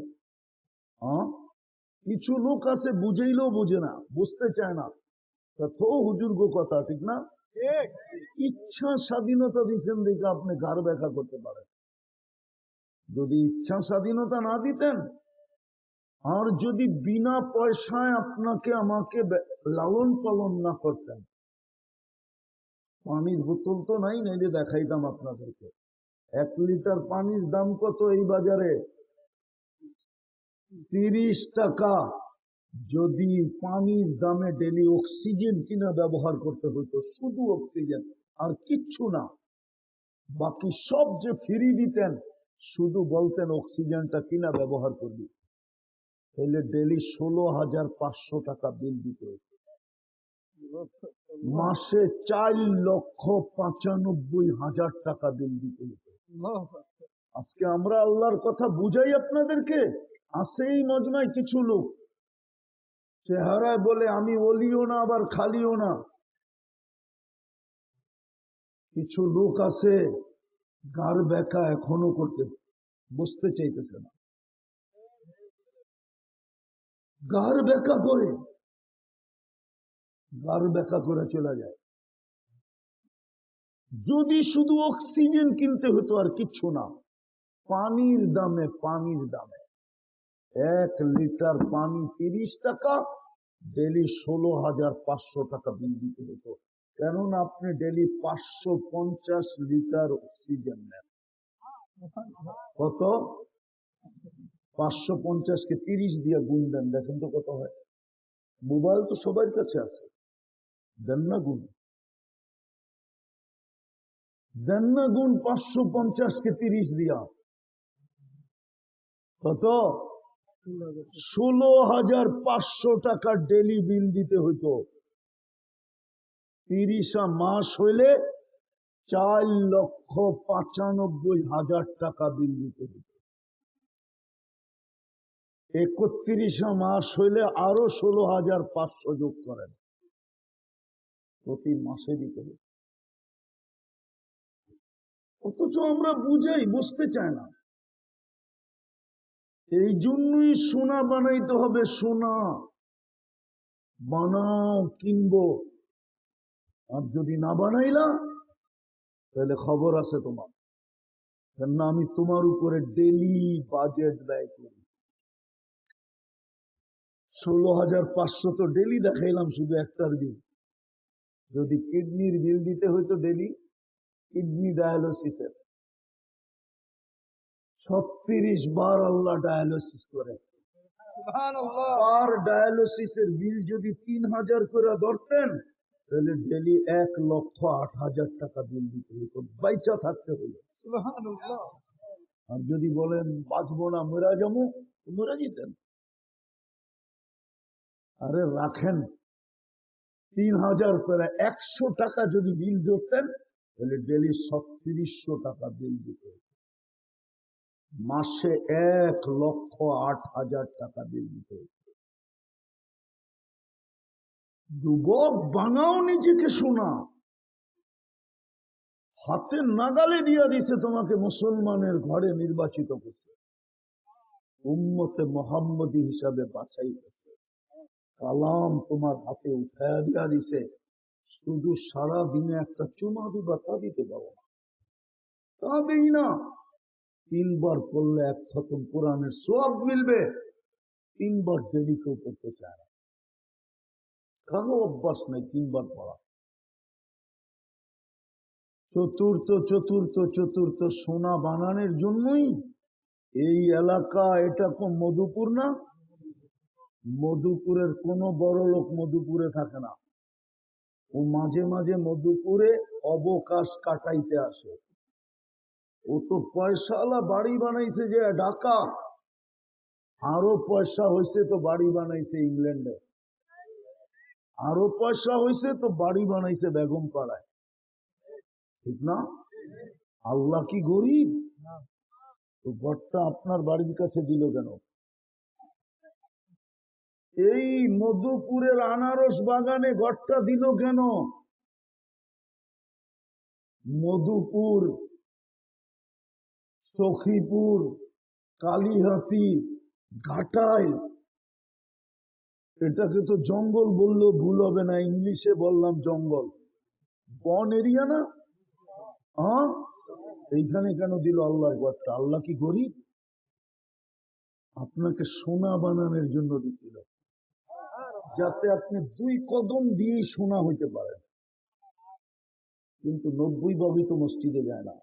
কিছু লোক আছে বুঝেইলেও বোঝে না, বুঝতে চায় না, তো হুজুর গো কথা ঠিক না? ইচ্ছা স্বাধীনতা দিচ্ছেন দেখে আপনি গার ব্যাখ্যা করতে পারেন। যদি ইচ্ছা স্বাধীনতা না দিতেন, আর যদি বিনা পয়সায় আপনাকে আমাকে লালন পালন না করতেন, পানির বোতল তো নাই, নাইলে দেখাইতাম আপনাদেরকে। 1 লিটার পানির দাম কত এই বাজারে? 30 টাকা। যদি পানির দামে ডেলি অক্সিজেন কিনা ব্যবহার করতে হতো, শুধু অক্সিজেন আর কিচ্ছু না, বাকি সব যে ফ্রি দিতেন, শুধু বলতেন অক্সিজেনটা কিনা ব্যবহার করবি, তাহলে ডেলি 16,500 টাকা বিল দিতে হতো। মাসে 4,95,000 টাকা বিল দিতে হতো। আজকে আমরা আল্লাহর কথা বুঝাই আপনাদেরকে। আছে এই মজমায় কিছু লোক চেহারায় বলে আমি ওলিও না আবার খালিও না, কিছু লোক আছে গার ব্যাখ্যা এখনো করতে বুঝতে চাইতেছে না, গার ব্যাখ্যা করে চলে যায়। যদি শুধু অক্সিজেন কিনতে হতো আর কিচ্ছু না, পানির দামে 1 লিটার পানি 30 টাকা, ডেলি 16,500 টাকা বিল দিতে হতো। কেননা আপনি ডেলি 550 লিটার অক্সিজেন নেন। কত? 550-কে 30 দিয়ে গুণ দেন, দেখেন তো কত হয়। মোবাইল তো সবার কাছে আছে, দেন না গুণ, 550-কে 30 দিয়া কত? 16,500 টাকা ডেলি বিল দিতে হইতো। 30 মাস হইলে 4,95,000 টাকা বিল দিতে হইতো। 31 মাস হইলে আরো 16,500 যোগ করেন, প্রতি মাসে দিতে হবে। অথচ আমরা বুঝাই, বুঝতে চায় না। এই জন্যই সোনা বানাইতে হবে, সোনা বানাও, কিনবো। আর যদি না বানাইলা তাহলে খবর আছে তোমার, কেননা আমি তোমার উপরে ডেলি বাজেট ব্যয় করি। 16,500 তো ডেলি দেখাইলাম শুধু একটার বিল। যদি কিডনির বিল দিতে হইতো ডেলি, কিডনি ডায়ালিসিসের 36 বার আল্লাহ ডায়ালিসিস করে। আর ডায়ালিসিসের বিল যদি 3,000 করে ধরতেন, তাহলে ডেলি 1,08,000 টাকা বিল দিতে হতো, বাইচা থাকতে হলো। আর যদি বলেন বাঁচবো না, মরা যাবো, মরা যেতেন। আরে রাখেন 3,000 করে 100 টাকা যদি বিল ধরতেন, তাহলে ডেলি 3600 টাকা বিল দিতে হতো, মাসে 1,08,000 টাকা বিল দিতে হতো। যুবক বানাও নিজেকে সোনা, হাতের নাগালে দিয়া দিছে, তোমাকে মুসলমানের ঘরে নির্বাচিত করছে, উম্মতে মোহাম্মদী হিসাবে বাছাই করছে, কালাম তোমার হাতে উঠাইয়া দিয়া দিছে, শুধু সারা দিনে একটা চুমা দিবা তা দিতে পারো না, তা দেই না। 3 বার পড়লে 1 খতম কোরআনের সওয়াব মিলবে, 3 বার ডেলি কেউ পড়তে চায় না, কারো অভ্যাস নাই 3 বার পড়া। চতুর্থ চতুর্থ চতুর্থ সোনা বানানোর জন্যই এই এলাকা। এটা কোন মধুপুর না? মধুপুরের কোন বড় লোক মধুপুরে থাকে না। ও মাঝে মাঝে মধুপুরে অবকাশ কাটাইতে আসে। ও তো পয়সাওয়ালা, বাড়ি বানাইছে যে ঢাকা। আরো পয়সা হয়েছে তো বাড়ি বানাইছে ইংল্যান্ডে। আরো পয়সা হয়েছে তো বাড়ি বানাইছে বেগম পাড়ায়। ঠিক না? আল্লাহ কি গরিব? তো ঘরটা আপনার বাড়ির কাছে দিল কেন? এই মধুপুরের আনারস বাগানে ঘরটা দিল কেন? মধুপুর, সখীপুর, কালীহাতি, ঘাটাইল, এটাকে তো জঙ্গল বললেও ভুল হবে না। ইংলিশে বললাম জঙ্গল, বন এরিয়া না? হ্যাঁ, এইখানে কেন দিল আল্লাহর ঘরটা? আল্লাহ কি গরিব? আপনাকে সোনা বানানোর জন্য দিছিল, যাতে আপনি 2 কদম দিয়ে সোনা হইতে পারেন। কিন্তু 90 ভাবি তো মসজিদে যায় না।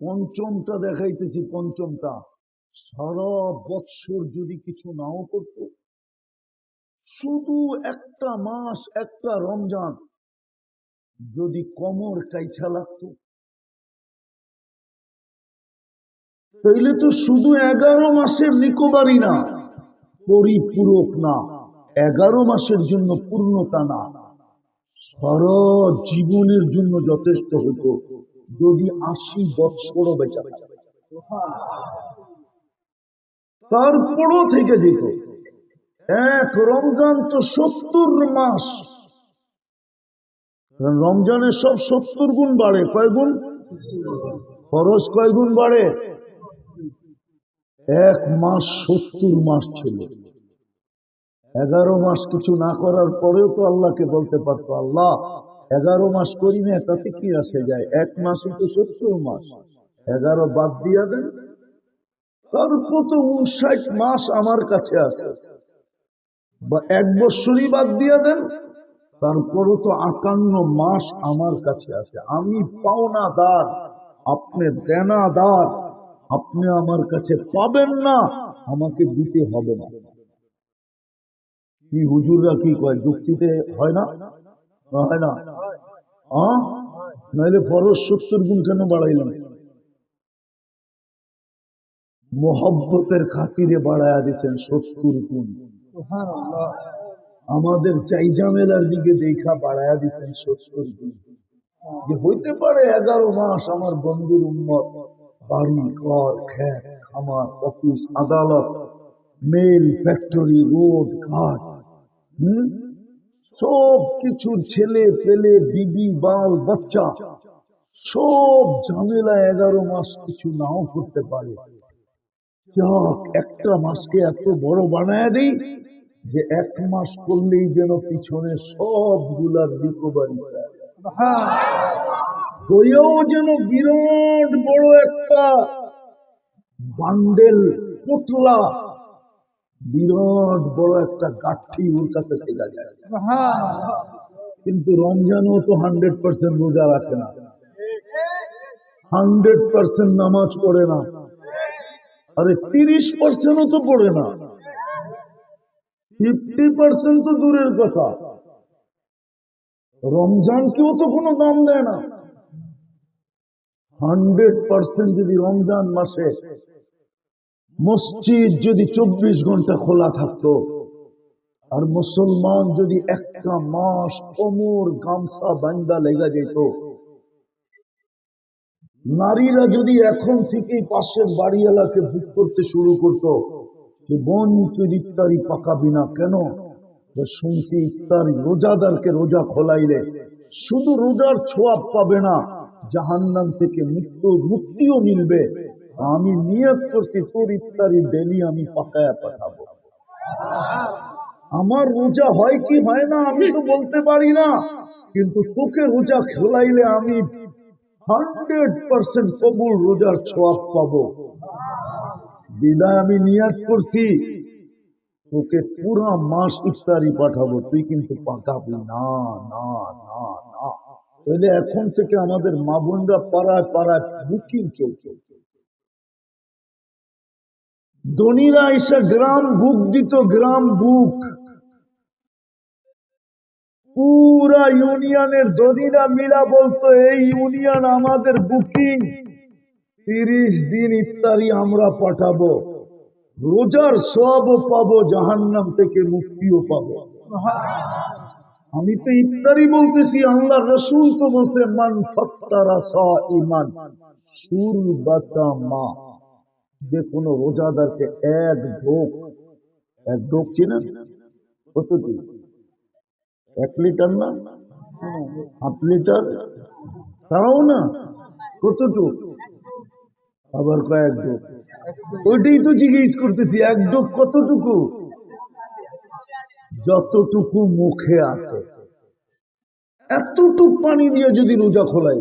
পঞ্চমটা দেখাইতেছি, পঞ্চমটা। সারা বৎসর যদি কিছু নাও করত, শুধু একটা মাস, একটা রমজান যদি কোমর কাইছা লাগতো, তাইলে তো শুধু 11 মাসের রিকভারি না, পরিপূরক না, 11 মাসের জন্য পূর্ণতা না, সারা জীবনের জন্য যথেষ্ট হতো যদি 80 বৎসরও বেঁচে থাকে। তারপরও থেকে যেত। এক রমজান তো 70 মাস। রমজানের সব 70 গুণ বাড়ে। কয় গুণ? ফরজ কয় গুণ বাড়ে? এক মাস 70 মাস ছিল। 11 মাস কিছু না করার পরেও তো আল্লাহকে বলতে পারতো, আল্লাহ 11 মাস করি না, তাতে কি আসে যায়? এক মাসই তো 70 মাস, 11 বাদ দিয়া দেন। তারপর তো 59 মাস আমার কাছে আছে, বা 1 বছরই বাদ দিয়া দেন, তারপরও তো 58 মাস আমার কাছে আছে। আমি পাওনাদার, আপনি দেনাদার। আপনি আমার কাছে পাবেন না, আমাকে দিতে হবে না। কি হুজুররা কি কয়? যুক্তিতে হয় না? হয় না? নাইলে ফরজ 70 গুণ কেন বাড়াইলাম? মোহব্বতের খাতিরে বাড়ায়া দিচ্ছেন 70 গুণ। আমাদের চাই ঝামেলার দিকে দেখা বাড়ায়া দিচ্ছেন 70 গুণ। যে হইতে পারে 11 মাস আমার বন্ধুর উম্মত বাড়ি ঘর খেত খামার অফিস আদালত মেল ফ্যাক্টরি রোড ঘাট সব কিছুর ছেলে পেলে বিবি বাল বাচ্চা সব ঝামেলা 11 মাস কিছু নাও করতে পারে। একটা মাসকে এত বড় বানায় দেই যে 1 মাস করলেই যেন পিছনে সবগুলার রিকভারি হয়েও যেন বিরাট বড় একটা বান্ডেল পোটলা, বিরাট বড় একটা গাঠি ওর কাছে থেকে যায়। কিন্তু রমজানও তো 100% রোজা রাখে না, 100% নামাজ পড়ে না, আরে 30%ও তো পড়ে না, 50% তো দূরের কথা, রমজানকেও তো কোনো দাম দেয় না। 100% যদি রমজান মাসে মসজিদ যদি 24 ঘন্টা খোলা থাকতো, আর মুসলমান যদি একটা মাস কোমর গামছা বান্দা লেগে যেত, নারীরা যদি এখন থেকে পাশের বাড়িওয়ালাকে বুক করতে শুরু করতো যে বোন তুই ইফতারি পাকাবি না কেন? শুনছি ইফতারি রোজাদারকে রোজা খোলাইলে শুধু রোজার ছোঁয়াব পাবে না, জাহান্নাম থেকে মুক্তিও মিলবে। আমি নিয়ত করছি তোর ইফতারি ডেলি আমি পাকায়া পাঠাবো। আমার রোজা হয় কি হয় না আমি তো বলতে পারি না, কিন্তু তোকে রোজা খোলাইলে আমি 100% কবুল রোজার ছোঁয়াব পাবো। বিদায় আমি নিয়ত করছি তোকে পুরা মাস ইফতারি পাঠাবো, তুই কিন্তু পাকাবি না। না না না, তাহলে এখন থেকে আমাদের মা বোনরা পাড়ায় পাড়ায় বুকিং চলছে। ধনীরা এসে গ্রাম বুক দিত, গ্রাম বুক পুরা ইউনিয়নের ধনীরা মিলা বলতো এই ইউনিয়ন আমাদের বুকিং, 30 দিন ইফতারি আমরা পাঠাবো, রোজার সওয়াবও পাবো, জাহান্নাম থেকে মুক্তিও পাবো। আমি তো ইফতারি বলতেছি, আল্লাহ রসুল তো বলছে মান ফাত্তারা সাইমান শুরবাতা মা, যে কোনো রোজাদারকে এক ঢোক চেনেন কতটুকু? 1 লিটার না, 8 লিটার, তাও না, কতটুকু? আবার কয়েক ঢোক, ওইটাই তো জিজ্ঞেস করতেছি, 1 ঢোক কতটুকু? যতটুকু মুখে আছে এতটুক পানি দিয়ে যদি রোজা খোলাই।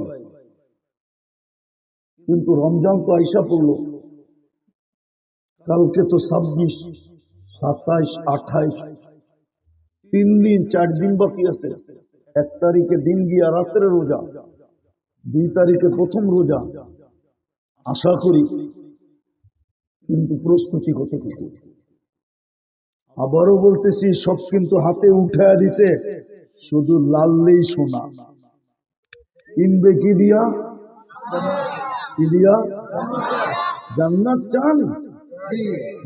কিন্তু রমজান তো আইসা পড়লো, কালকে তো 26, 27, 28, 3 দিন 4 দিন বাকি আছে। 1 তারিখে দিন গিয়া রাত্রে রোজা, 2 তারিখে প্রথম রোজা আশা করি। কিন্তু প্রস্তুতি কতটুকু? আবারও বলতেছি, সব কিন্তু হাতে উঠায় দিছে, শুধু লাললেই সোনা। কিনবে কি দিয়া? কি দিয়া? জান্নাত চান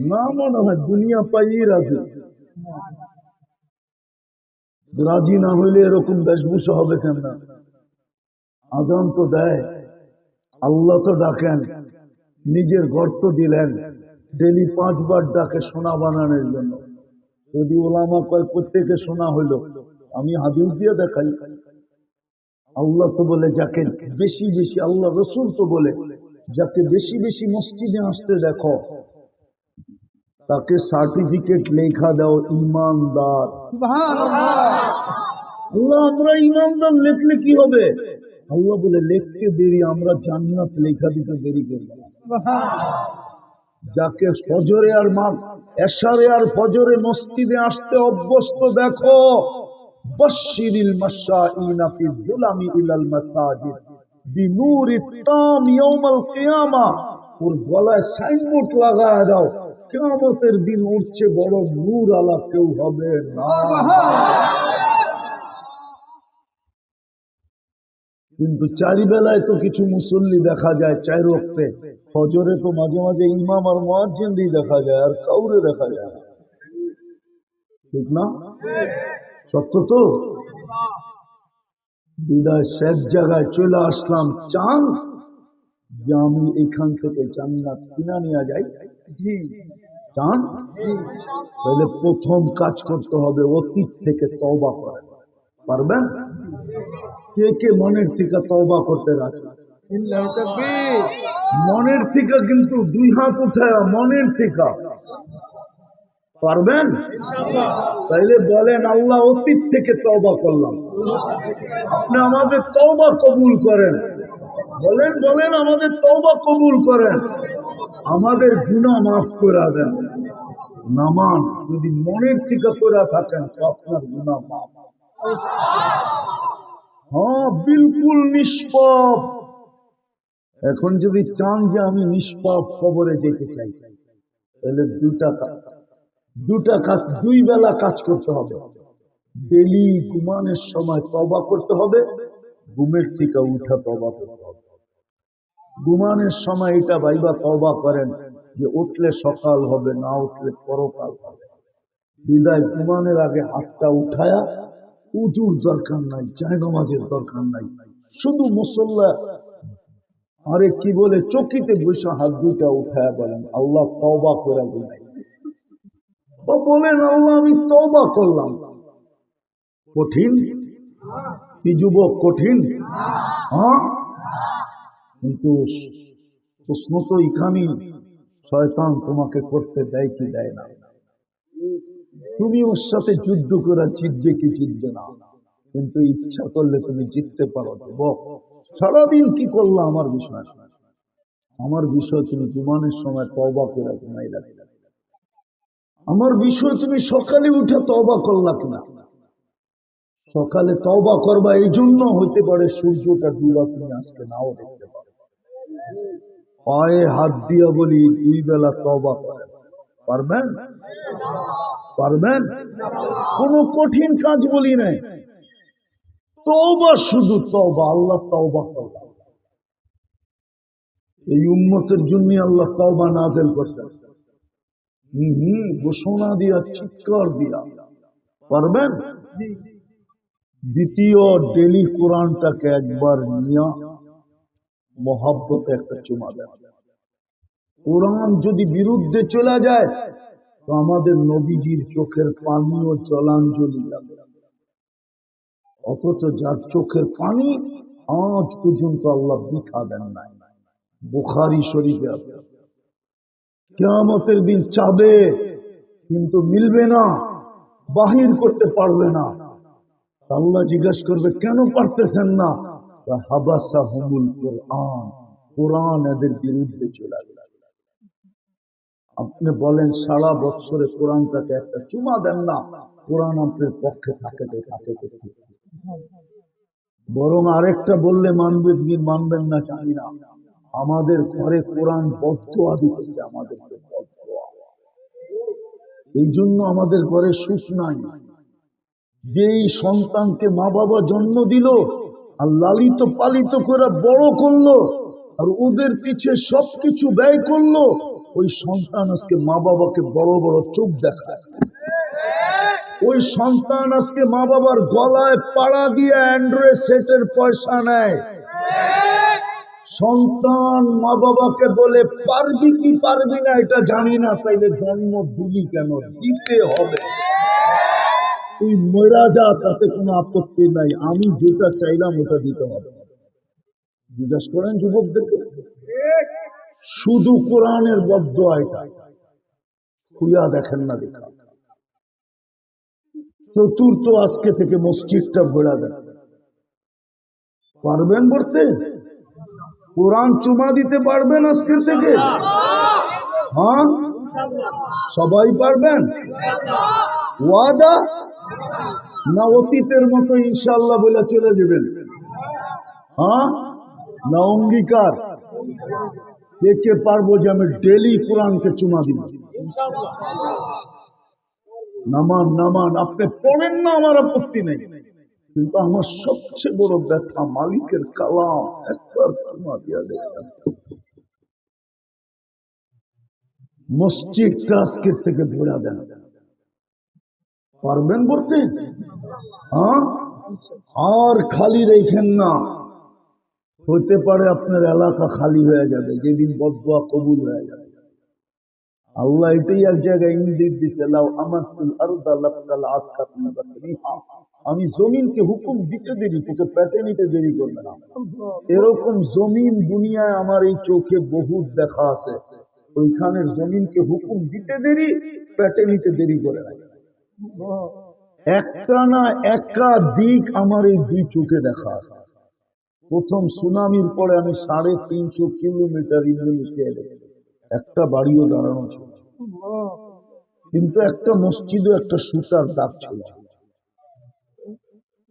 না? মনে হয় দুনিয়া পাইয়ে রাজি না হইলে এরকম বেশভূষা হবে কেন? আজান তো দেয়, আল্লাহ তো ডাকেন, নিজের ঘর তো দিলেন, ডেলি 5 বার ডাকে সোনা বানানোর জন্য। যদি ওলামা কয় প্রত্যেকে সোনা হইল, আমি হাদিস দিয়ে দেখাই। আল্লাহ তো বলে যাকে বেশি বেশি, আল্লাহ রসুল তো বলে যাকে বেশি বেশি মসজিদে আসতে দেখো তাকে সার্টিফিকেট লেখা দাও ইমানদার। আল্লাহ, আমরা ইমানদার লিখলে কি হবে? আল্লাহ বলে লিখতে দেরি, আমরা জান্নাত লেখা দিতে দেরি করব। যাকে ফজরে আর এশারে আর ফজরে মসজিদে আসতে অভ্যস্ত দেখো, বাশশিরিল মাশাঈনা ফি যুলামি ইলাল মাসাজিদ বিনূরিত তাম ইয়াউমাল কিয়ামা। ওর গলায় সাইনবোর্ড লাগায় দাও, কিয়ামতের দিন উঠছে বড় নূর আলা কেউ হবে না। কিন্তু 4 বেলায় তো কিছু মুসল্লি দেখা যায়, 4 ওয়াক্তে। ফজরে তো মাঝে মাঝে ইমাম আর মুয়াজ্জিনই দেখা যায়, আর কাউরে দেখা যায় না। ঠিক না? সত্য তো? বিদায় শেষ জায়গায় চলে আসলাম, চান যে আমি এখান থেকে জান্নাত কিনা নিয়ে যাই? চান? তাহলে প্রথম কাজ করতে হবে অতীত থেকে তওবা করা। পারবেন? কে কে মনের থেকে তওবা করতে রাজি? মনের থেকে, কিন্তু 2 হাত উঠায় মনের থেকে পারবেন? তাইলে বলেন, আল্লাহ অতীত থেকে তওবা করলাম, আপনি আমাদের তওবা কবুল করেন। বলেন বলেন, আমাদের তওবা কবুল করেন, আমাদের গুনাহ মাফ করে দেন। নামান যদি মনের থেকে করে থাকেন তো আপনার গুনাহ মাফ। হ্যাঁ, বিলকুল নিষ্পাপ। এখন যদি চান যে আমি নিষ্পাপ কবরে যেতে চাই, তাহলে 2 বেলা কাজ করতে হবে। ডেলি ঘুমানোর সময় তওবা করতে হবে, ঘুমের থেকে উঠা তওবা করতে হবে। ঘুমানোর সময় এটা ভাইবা তওবা করেন যে উঠলে সকাল হবে, না উঠলে পরকাল হবে। বিদায় ঘুমানোর আগে হাতটা উঠায়া, উজুর দরকার নাই, জায়নামাজের দরকার নাই, শুধু মুসল্লা আরে কি বলে চকিতে বসে হাত 2টা উঠায়া বলেন আল্লাহ তওবা করে দিলাই, বলেন আল্লাহ আমি তওবা করলাম। কঠিন কি যুবক? কঠিন? হ্যাঁ, কিন্তু প্রশ্ন তো এখানে, শয়তান তোমাকে করতে দেয় কি দেয় না? তুমি ওর সাথে যুদ্ধ করে জিতবে কি জিতবে না, কিন্তু ইচ্ছা করলে তুমি জিততে পারো। সারাদিন কি করলা আমার বিষয়? আমার বিষয় তুমি ঘুমানোর সময় তওবা করে ঘুমাইলা। আমার বিষয় তুমি সকালে উঠে তওবা করলা কিনা। সকালে তওবা করবা, এই জন্য হইতে পারে সূর্যটা ডুবা তুমি আজকে নাও দেখতে পারো। পায়ে হাত দিয়া বলি, 2 বেলা তওবা করেন, পারবেন? পারবেন? কোন কঠিন কাজ বলি নাই, তওবা, শুধু তওবা। আল্লাহ তওবা করলেন, এই উম্মতের জন্য আল্লাহ তওবা নাযিল করছেন। ঘোষণা দিয়া, চিৎকার দিয়া। পারবেন? দ্বিতীয়, ডেলি কোরআনটাকে একবার নিয়া মহাব্বতে একটা চুমা দেন। কোরআন যদি বিরুদ্ধে চলে যায় তো আমাদের নবীজির চোখের পানিও জলাঞ্জলি যাবে। অথচ যার চোখের পানি আজ পর্যন্ত আল্লাহ বৃথা দেন নাই। বুখারী শরীফে আছে, কিয়ামতের দিন চাবে কিন্তু মিলবে না, বাহির করতে পারবে না। আল্লাহ জিজ্ঞাসা করবে, কেন পারতেছেন না? হাবাসাহুমুল কুরআন, কোরআন এদের বিরুদ্ধে চলে গেল। আপনি বলেন সারা বছরে কোরআনটাকে একটা চুমা দেন না, কোরআন আপনার পক্ষে থাকে। বরং আরেকটা বললে মানবেন কি মানবেন না জানি না, আমাদের ঘরে কোরআন বদদোয়া দিতেছে আমাদেরকে, বদদোয়া। এই জন্য আমাদের ঘরে সুখ নাই। যেই সন্তানকে মা বাবা জন্ম দিল আর লালিত পালিত করে বড় করলো আর ওদের পিছে সবকিছু ব্যয় করলো, ওই সন্তান আজকে মা বাবাকে বড় বড় চোখ দেখায়। ওই সন্তান আজকে মা বাবার গলায় পাড়া দিয়ে অ্যান্ড্রয়েড সেটের পয়সা নেয়। সন্তান মা বাবাকে বলে, পারবি কি পারবি না এটা জানি না, তাইলে জন্ম দিলি কেন? দিতে হবে। তুই মরা যা, তাতে কোনো আপত্তি নাই, আমি যেটা চাইলাম ওটা দিতে হবে। জিজ্ঞাসা করেন যুবকদেরকে, শুধু কোরআনের বদদোয়া এটা ছুঁয়া দেখেন না দেখা। চতুর্থ, আজকে থেকে মসজিদটা ভরা দেন। পারবেন পড়তে? কোরআন চুমা দিতে পারবেন আজকে থেকে? হ্যাঁ, সবাই পারবেন? ওয়াদা না অতীতের মতো ইনশাআল্লাহ বলে চলে যাবেন? হ্যাঁ না অঙ্গীকার? কে কে পারবো যে আমি ডেলি কোরআনকে চুমা দিব? নামান নামান, আপনি পড়েন না, আমার আপত্তি নেই, কিন্তু আমার সবচেয়ে বড় ব্যথা মালিকের কালাম একবার চুমা দিয়া দেখলাম। মসজিদটা আজকের থেকে ভরা দেন। পারবেন পড়তে? হ্যাঁ, আর খালি রেখেন না। হতে পারে আপনার এলাকা খালি হয়ে যাবে যেদিন বদদোয়া কবুল হয়ে যাবে। আল্লাহ এটাই এক জায়গায় ইঙ্গিত দিছে, আমি জমিনকে হুকুম দিতে দেরি, তোকে পেটে নিতে দেরি করবে না। এরকম জমিন দুনিয়ায় আমার এই চোখে বহুত দেখা আছে, ওইখানের জমিনকে হুকুম দিতে দেরি, পেটে নিতে দেরি করে না। একটা না একাধিক আমার এই 2 চোখে দেখা আছে। প্রথম সুনামির পরে আমি 350 কিলোমিটার ইন্দোনেশিয়া গেছি, একটা বাড়িও দাঁড়ানো ছিল, কিন্তু একটা মসজিদও একটা সুতার দাগ ছিল।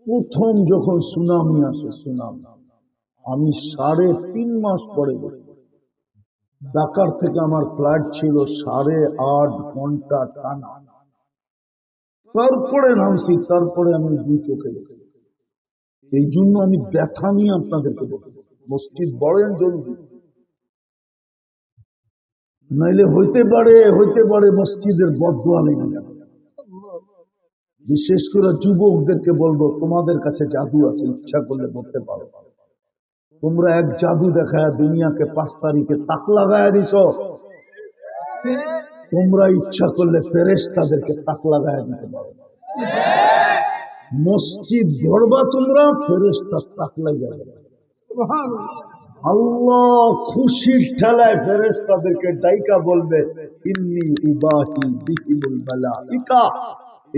প্রথম যখন সুনামি আসে, সুনামি আমি 3.5 মাস পরে গেছি। ঢাকার থেকে আমার ফ্লাইট ছিল 8.5 ঘন্টা টানা, তারপরে নামছি, তারপরে আমি 2 চোখে দেখছি। এই জন্য আমি ব্যথা নিয়ে আপনাদেরকে বলতেছি, মসজিদ বড়েন জলদি, নাইলে হইতে পারে মসজিদের বদদোয়া লেগে যাবে। বিশেষ করে যুবকদেরকে বলবো, তোমাদের কাছে জাদু আছে, ইচ্ছা করলে বলতে পারো। তোমরা এক জাদু দেখায় দুনিয়াকে 5 তারিখে তাক লাগায় দিছ, তোমরা ইচ্ছা করলে ফেরেশতাদেরকে তাক লাগায় দিতে পারো। মসজিদ গড়বা তোমরা, ফেরেশতা তাক লাগায় যাবে। আল্লাহ খুশির ঠেলায় ফেরেশতাদেরকে ডাইকা বলবে, ইন্নী উবাহি বিহিমুল মালাইকা,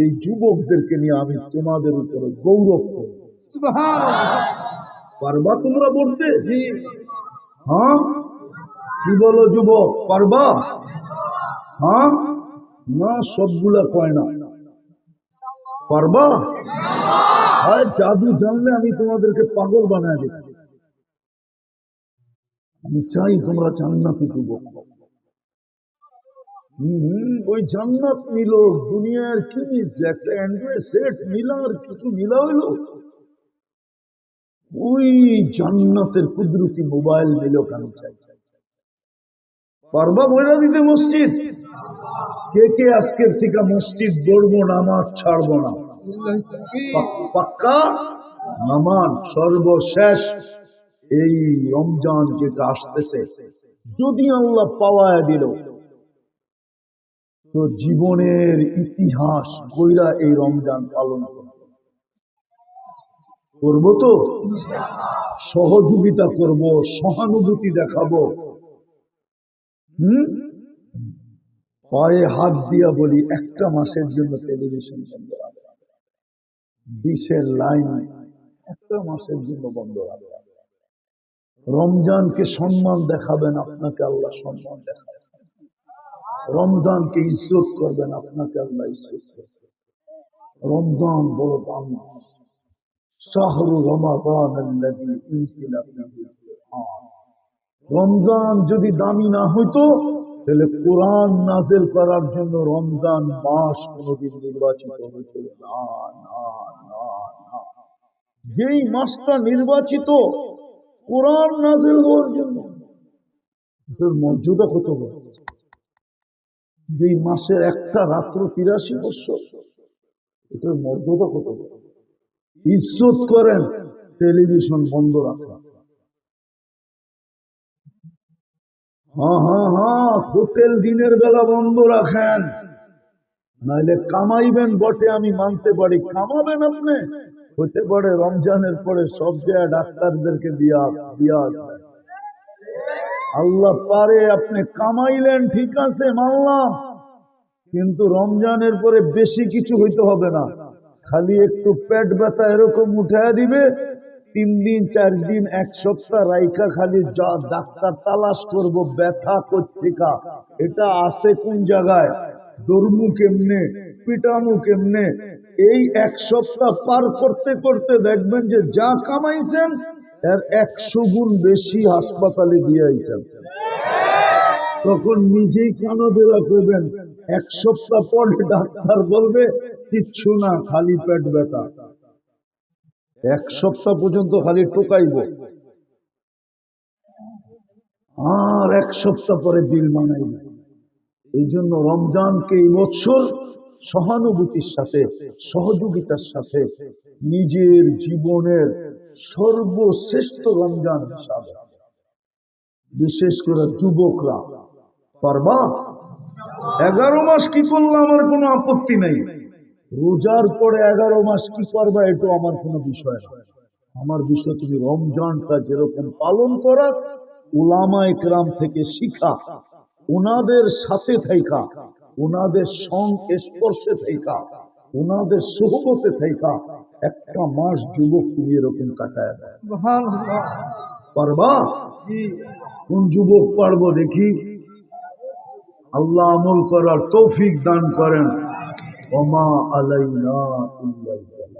এই যুবকদেরকে নিয়ে আমি তোমাদের উপরে গৌরব করব। সুবহানাল্লাহ। পারবা তোমরা বলতে? হ্যাঁ, কি বলো যুবক, পারবা? হ্যাঁ না, সবগুলা কয় না। পারবা? আর জাদু জানলে আমি তোমাদেরকে পাগল বানায় দেব। আমি চাই তোমরা জান্নাতি যুবক। ওই জান্নাত নিল, দুনিয়ার কি মিলছে? একটা অ্যান্ড্রয়েড সেট মিলা আর কিছু মিলা হইল। ওই জান্নাতের কুদরতি মোবাইল নিল কেন? চাই পারবা বইলা দিতে মসজিদ? কে কে আজকের থেকে মসজিদ গড়বো, নামাজ ছাড়বো না? পাক্কা নামাজ সর্বশেষ এই রমজান যেটা আসতেছে, যদি আল্লাহ পাওয়ায় দিল তো জীবনের ইতিহাস কইরা এই রমজান পালন করব। তো সহযোগিতা করব, সহানুভূতি দেখাবো। পায়ে হাত দিয়া বলি, একটা মাসের জন্য টেলিভিশন বন্ধ রাখবে, ডিশের লাইন একটা মাসের জন্য বন্ধ রাখবে। রমজানকে সম্মান দেখাবেন, আপনাকে আল্লাহ সম্মান দেখাবেন। রমজানকে ইজ্জত করবেন, আপনাকে আল্লাহ ইজ্জত করবেন। রমজান বড় দামি মাস। শাহরু রমাদান আল্লাযী উনজিলা ফীহিল কুরআন। রমজান যদি দামি না হইতো তাহলে কোরআন নাযিল করার জন্য রমজান মাস কোনদিন নির্বাচিত হইতো না। যেই মাসটা নির্বাচিত কোরআন নাযিল হওয়ার জন্য, এটার মর্যাদা কত বড়! যেই মাসের একটা রাত্র ৮৩ বছর, এটার মর্যাদা কত বড়! ইজ্জত করেন, টেলিভিশন বন্ধ রাখা। হোটেল দিনের বেলা বন্ধ রাখেন, নাইলে কামাইবেন বটে, আমি মানতে পারি। কামাবেন আপনি, হতে পারে রমজানের পরে সব জায়গায় ডাক্তারদেরকে দিয়া আল্লাহ পারে, আপনি কামাইলেন, ঠিক আছে মানলাম, কিন্তু রমজানের পরে বেশি কিছু হইতে হবে না। খালি একটু পেট ব্যথা এরকম উঠায় দিবে, ৩ দিন ৪ দিন ১ সপ্তাহ রাইখা খালি যা ডাক্তার তালাশ করব ব্যথা কোত্থেকা, এটা আছে কোন জায়গায়, দরমু কেমনে, পিটামু কেমনে। এই ১ সপ্তাহ পার করতে করতে দেখবেন যে যা কামাইছেন এর ১০০ গুণ বেশি হাসপাতালে দিয়ে আইছেন। তখন নিজেই কানবেলা করবেন। ১ সপ্তাহ পরে ডাক্তার বলবে কিচ্ছু না, খালি পেট ব্যথা। ১ সপ্তাহ পর্যন্ত খালি টোকাইব, আর ১ সপ্তাহ পরে বিল বানাইব। এই জন্য রমজানকে এই বছর সহানুভূতির সাথে, সহযোগিতার সাথে নিজের জীবনের সর্বশ্রেষ্ঠ রমজান হিসাবে, বিশেষ করে যুবকরা পারবা। 11 মাস কি করলে আমার কোনো আপত্তি নেই, রোজার পরে 11 মাস কি করবা এটা আমার কোনো বিষয় না। আমার বিষয় তুমি রমজানটা যেরকম পালন করা, উলামা ইকরাম থেকে শিখা, ওনাদের সাথে থাইকা, ওনাদের সংস্পর্শে থাইকা, ওনাদের সোহবতে থাইকা একটা মাস যুবক তুমি এরকম কাটায় দেয়। পারবা? কোন যুবক পারবো দেখি? আল্লাহ আমল করার তৌফিক দান করেন। ওমা আলাইনা ইল্লাল বালাগ।